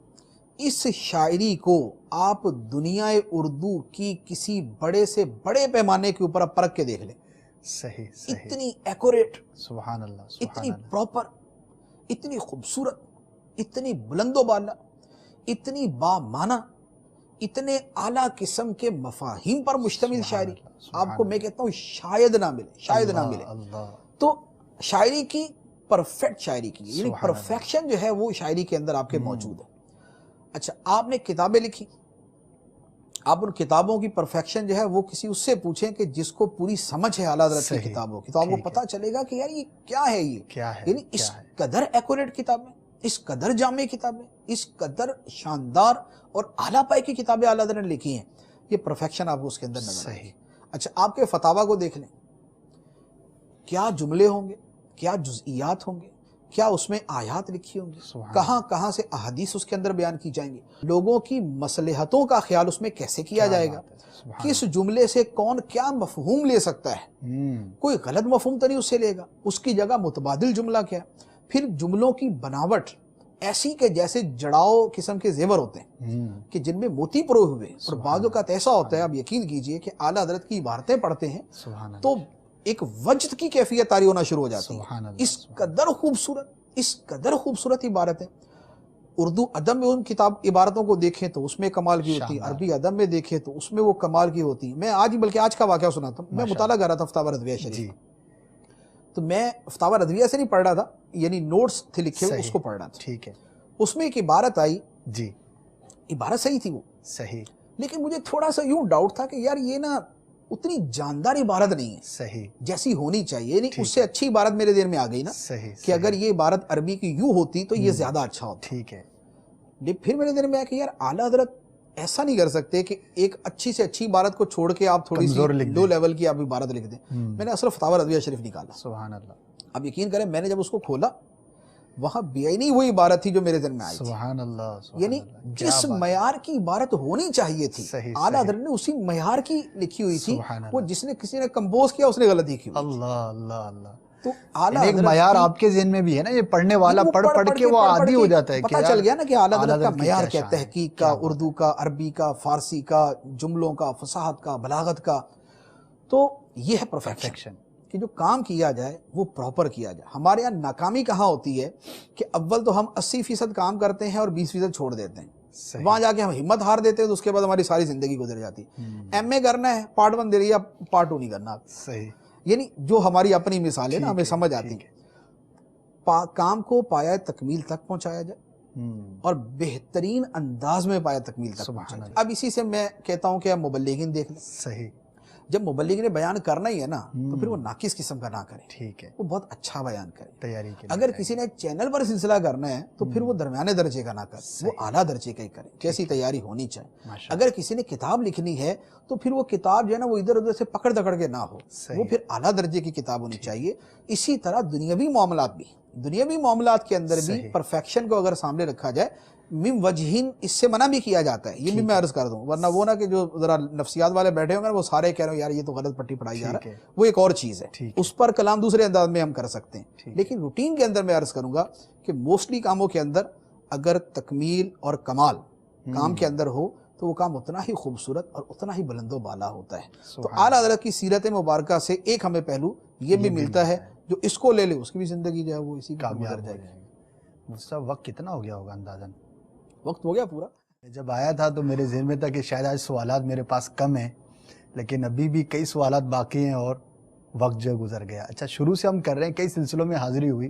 اس شاعری کو آپ دنیا اردو کی کسی بڑے سے بڑے پیمانے کے اوپر آپ پرکھ کے دیکھ لیں. صحیح صحیح. اتنی ایکوریٹ، سبحان اللہ، اتنی پراپر، اتنی خوبصورت، اتنی بلند و بالا، اتنی بامعنی، اتنے اعلیٰ قسم کے مفاہیم پر مشتمل شاعری آپ کو میں کہتا ہوں شاید نہ ملے، شاید نہ ملے. تو شاعری کی پرفیکٹ شاعری کی، یعنی پرفیکشن جو ہے وہ شاعری کے اندر آپ کے موجود ہے. اچھا آپ نے کتابیں لکھی، آپ ان کتابوں کی پرفیکشن جو ہے وہ کسی اس سے پوچھیں کہ جس کو پوری سمجھ ہے اعلیٰ حضرت کی کتابوں کی، تو آپ کو پتہ چلے گا کہ یار یہ کیا ہے، یہ کیا ہے، یعنی اس قدر ایکوریٹ کتابیں، اس قدر جامع کتابیں، اس قدر شاندار اور اعلیٰ پائے کی کتابیں اعلیٰ حضرت نے لکھی ہیں. یہ پرفیکشن آپ کو اس کے اندر نظر آئے. اچھا آپ کے فتاویٰ کو دیکھ لیں، کیا جملے ہوں گے، کیا جزئیات ہوں گے، کیا اس میں آیات لکھی ہوں گی، کہاں کہاں سے احادیث اس کے اندر بیان کی جائیں گی، لوگوں کی مصلحتوں کا خیال اس میں کیسے کیا جائے گا، کس جملے سے کون کیا مفہوم لے سکتا ہے، کوئی غلط مفہوم تو نہیں اس سے لے گا، اس کی جگہ متبادل جملہ کیا ہے. پھر جملوں کی بناوٹ ایسی کہ جیسے جڑاؤ قسم کے زیور ہوتے ہیں کہ جن میں موتی پروئے ہوئے، اور بعض اوقات ایسا ہوتا ہے، آپ یقین کیجئے کہ اعلیٰ حضرت کی عبارتیں پڑھتے ہیں تو ایک وجد کی کیفیت طاری ہونا شروع ہو جاتی ہے. اس قدر خوبصورت عبارتیں. اردو ادب میں ان کتاب عبارتوں کو دیکھیں تو اس میں کمال کی ہوتی ہے، عربی ادب میں دیکھیں تو اس میں وہ کمال کی ہوتی ہے. میں بلکہ آج کا واقعہ سناتا ہوں. میں مطالعہ کر رہا تھا فتاوی رضویہ شریف، تو میں فتاوی رضویہ سے نہیں پڑھ رہا تھا، یعنی نوٹس تھے لکھے ہوئے، اس کو پڑھ رہا تھا. ٹھیک ہے. اس میں ایک عبارت آئی، جی عبارت صحیح تھی، وہ صحیح، لیکن مجھے تھوڑا سا یوں ڈاؤٹ تھا کہ یار یہ نا اتنی جاندار عبارت نہیں ہے صحیح جیسی ہونی چاہیے. یعنی اس سے اچھی عبارت میرے ذہن میں آ گئی نا کہ اگر یہ عبارت عربی کی یوں ہوتی تو یہ زیادہ اچھا ہوتا. ٹھیک ہے. پھر میرے ذہن میں آیا کہ یار اعلیٰ حضرت ایسا نہیں کر سکتے کہ ایک اچھی سے اچھی عبارت کو چھوڑ کے آپ تھوڑی سی لو لیول کی آپ عبارت لکھ دیں. میں نے اصل فتاوی رضویہ شریف نکالا. سبحان اللہ. اب یقین کریں میں نے جب اس کو کھولا وہاں بیعینی وہی عبارت تھی جو میرے ذہن میں آئی تھی. سبحان اللہ. یعنی جس معیار کی عبارت ہونی چاہیے تھی اعلیٰ حضرت نے اسی معیار کی لکھی ہوئی تھی. وہ جس نے کسی نے کمپوز کیا اس نے غلطی کی. اللہ اللہ اللہ. تو اعلیٰ ایک معیار آپ کے ذہن میں بھی ہے نا، یہ پڑھنے والا پڑھ کے وہ عادی ہو جاتا ہے. پتہ چل گیا نا کہ اعلیٰ حضرت کا معیار کیا، تحقیق کا، اردو کا، عربی کا، فارسی کا، جملوں کا، فصاحت کا، بلاغت کا. تو یہ ہے پرفیکشن کہ جو کام کیا جائے وہ پراپر کیا جائے. ہمارے یہاں ناکامی کہاں ہوتی ہے کہ اول تو ہم 80% کام کرتے ہیں اور 20% چھوڑ دیتے ہیں. وہاں جا کے ہم ہمت ہار دیتے ہیں تو اس کے بعد ہماری ساری زندگی گزر جاتی. ایم اے کرنا ہے، پارٹ 1 دے رہی ہے، پارٹ 2 نہیں کرنا. صحیح. یعنی جو ہماری اپنی مثال ہے نا، ہمیں سمجھ آتی ہے. کام کو پایہ تکمیل تک پہنچایا جائے اور بہترین انداز میں پایہ تکمیل تک پہنچایا جائے. اب اسی سے میں کہتا ہوں کہ اب مبلغین دیکھ لیں. صحیح. جب مبلغ نے بیان کرنا ہی ہے نا تو پھر وہ ناقص قسم کا نہ کرے. ٹھیک ہے. وہ بہت اچھا بیان کرے. تیاری کے اگر کسی نے چینل پر سلسلہ کرنا ہے تو پھر وہ درمیانے درجے کا نہ کرے، وہ اعلیٰ درجے کا ہی کرے جیسی تیاری ہونی چاہیے. اگر کسی نے کتاب لکھنی ہے تو پھر وہ کتاب جو ہے نا وہ ادھر ادھر سے پکڑ دکڑ کے نہ ہو، وہ پھر اعلیٰ درجے کی کتاب ہونی چاہیے. اسی طرح دنیاوی معاملات کے اندر بھی پرفیکشن کو اگر سامنے رکھا جائے مم وجہین اس سے منع بھی کیا جاتا ہے. یہ بھی میں عرض کر دوں، ورنہ وہ نہ کہ جو ذرا نفسیات والے بیٹھے ہوں گے وہ سارے کہہ رہے ہیں یار یہ تو غلط پٹی پڑھائی جا رہا ہے، وہ ایک اور چیز ہے. اس پر کلام دوسرے انداز میں ہم کر سکتے ہیں. لیکن روٹین کے اندر میں عرض کروں گا کہ موسٹلی کاموں کے اندر اگر تکمیل اور کمال کام کے اندر ہو تو وہ کام اتنا ہی خوبصورت اور اتنا ہی بلند و بالا ہوتا ہے. تو اعلیٰ حضرت کی سیرت مبارکہ سے ایک ہمیں پہلو یہ بھی ملتا ہے، جو اس کو لے لے اس کی بھی زندگی جو ہے وہ اسی کا گزر جائے گی. مصطفیٰ وقت کتنا ہو گیا ہوگا اندازاً؟ وقت ہو گیا پورا. جب آیا تھا تو میرے ذہن میں تھا کہ شاید آج سوالات میرے پاس کم ہیں لیکن ابھی بھی کئی سوالات باقی ہیں اور وقت جو گزر گیا. اچھا شروع سے ہم کر رہے ہیں, کئی سلسلوں میں حاضری ہوئی,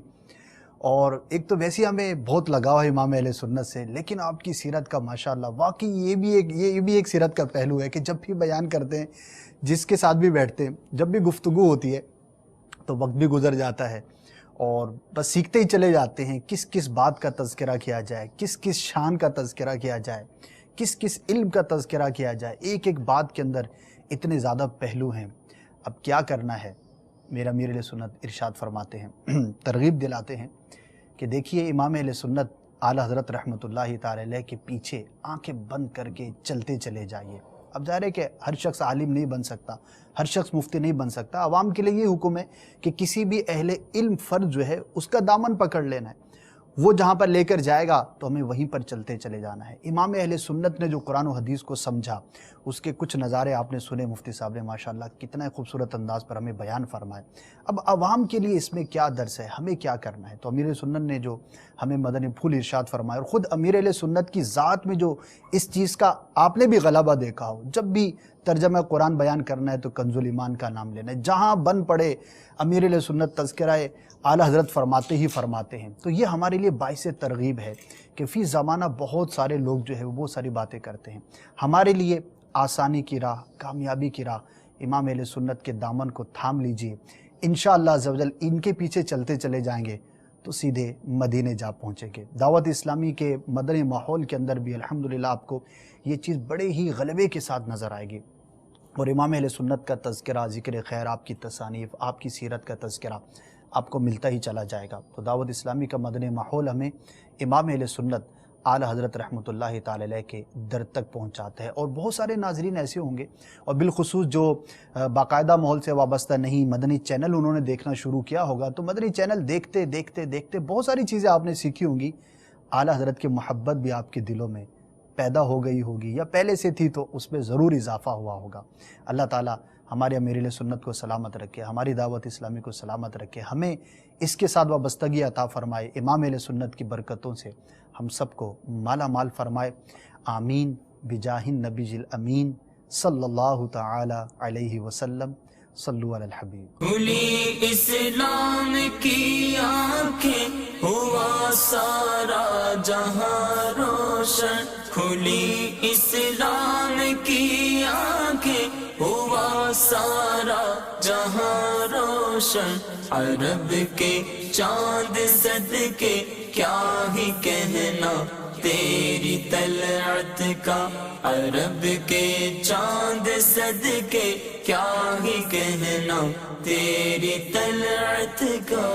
اور ایک تو ویسے ہمیں بہت لگاؤ ہے امام اہل سنت سے, لیکن آپ کی سیرت کا ماشاءاللہ واقعی یہ بھی ایک سیرت کا پہلو ہے کہ جب بھی بیان کرتے ہیں, جس کے ساتھ بھی بیٹھتے ہیں, جب بھی گفتگو ہوتی ہے تو وقت بھی گزر جاتا ہے اور بس سیکھتے ہی چلے جاتے ہیں کس کس بات کا تذکرہ کیا جائے, کس کس شان کا تذکرہ کیا جائے, کس کس علم کا تذکرہ کیا جائے. ایک ایک بات کے اندر اتنے زیادہ پہلو ہیں. اب کیا کرنا ہے, میرا امیر اہل سنت ارشاد فرماتے ہیں, ترغیب دلاتے ہیں کہ دیکھیے امام اہل سنت اعلیٰ حضرت رحمۃ اللہ تعالی علیہ کے پیچھے آنکھیں بند کر کے چلتے چلے جائیے. اب ظاہر ہے کہ ہر شخص عالم نہیں بن سکتا, ہر شخص مفتی نہیں بن سکتا. عوام کے لیے یہ حکم ہے کہ کسی بھی اہل علم فرد جو ہے اس کا دامن پکڑ لینا ہے, وہ جہاں پر لے کر جائے گا تو ہمیں وہیں پر چلتے چلے جانا ہے. امام اہل سنت نے جو قرآن و حدیث کو سمجھا, اس کے کچھ نظارے آپ نے سنے, مفتی صاحب نے ماشاءاللہ کتنا خوبصورت انداز پر ہمیں بیان فرمائے. اب عوام کے لیے اس میں کیا درس ہے, ہمیں کیا کرنا ہے؟ تو امیر سنت نے جو ہمیں مدنی پھول ارشاد فرمائے, اور خود امیر اہل سنت کی ذات میں جو اس چیز کا آپ نے بھی غلبہ دیکھا ہو, جب بھی ترجمہ قرآن بیان کرنا ہے تو کنز الایمان کا نام لینا ہے, جہاں بن پڑے امیر اہل سنت تذکرہ اعلیٰ حضرت فرماتے ہی فرماتے ہیں. تو یہ ہمارے لیے باعث ترغیب ہے کہ فی زمانہ بہت سارے لوگ جو ہے وہ بہت ساری باتیں کرتے ہیں. ہمارے لیے آسانی کی راہ, کامیابی کی راہ, امام اہل سنت کے دامن کو تھام لیجئے. انشاءاللہ عز و جل ان کے پیچھے چلتے چلے جائیں گے تو سیدھے مدینے جا پہنچیں گے. دعوت اسلامی کے مدنی ماحول کے اندر بھی الحمدللہ آپ کو یہ چیز بڑے ہی غلبے کے ساتھ نظر آئے گی, اور امام اہل سنت کا تذکرہ, ذکر خیر, آپ کی تصانیف, آپ کی سیرت کا تذکرہ آپ کو ملتا ہی چلا جائے گا. تو دعوت اسلامی کا مدنی ماحول ہمیں امام اہل سنت اعلیٰ حضرت رحمۃ اللہ تعالی علیہ کے در تک پہنچاتا ہے. اور بہت سارے ناظرین ایسے ہوں گے, اور بالخصوص جو باقاعدہ ماحول سے وابستہ نہیں, مدنی چینل انہوں نے دیکھنا شروع کیا ہوگا, تو مدنی چینل دیکھتے دیکھتے دیکھتے بہت ساری چیزیں آپ نے سیکھی ہوں گی. اعلیٰ حضرت کی محبت بھی آپ کے دلوں میں پیدا ہو گئی ہوگی, یا پہلے سے تھی تو اس میں ضرور اضافہ ہوا ہوگا. اللہ تعالیٰ ہمارے امیر اہل سنت کو سلامت رکھے, ہماری دعوت اسلامی کو سلامت رکھے, ہمیں اس کے ساتھ وابستگی عطا فرمائے, امام اہل سنت کی برکتوں سے ہم سب کو مالا مال فرمائے. آمین بجاہ النبی الامین صلی اللہ تعالی علیہ وسلم. صلو علی الحبیب. کھلی اسلام کی آنکھیں ہوا سارا جہاں روشن, کھلی اسلام کی آنکھیں ہوا سارا جہاں روشن. عرب کے چاند صدقے کیا ہی کہنا تیری طلعت کا, عرب کے چاند صدقے کیا ہی کہنا تیری طلعت کا.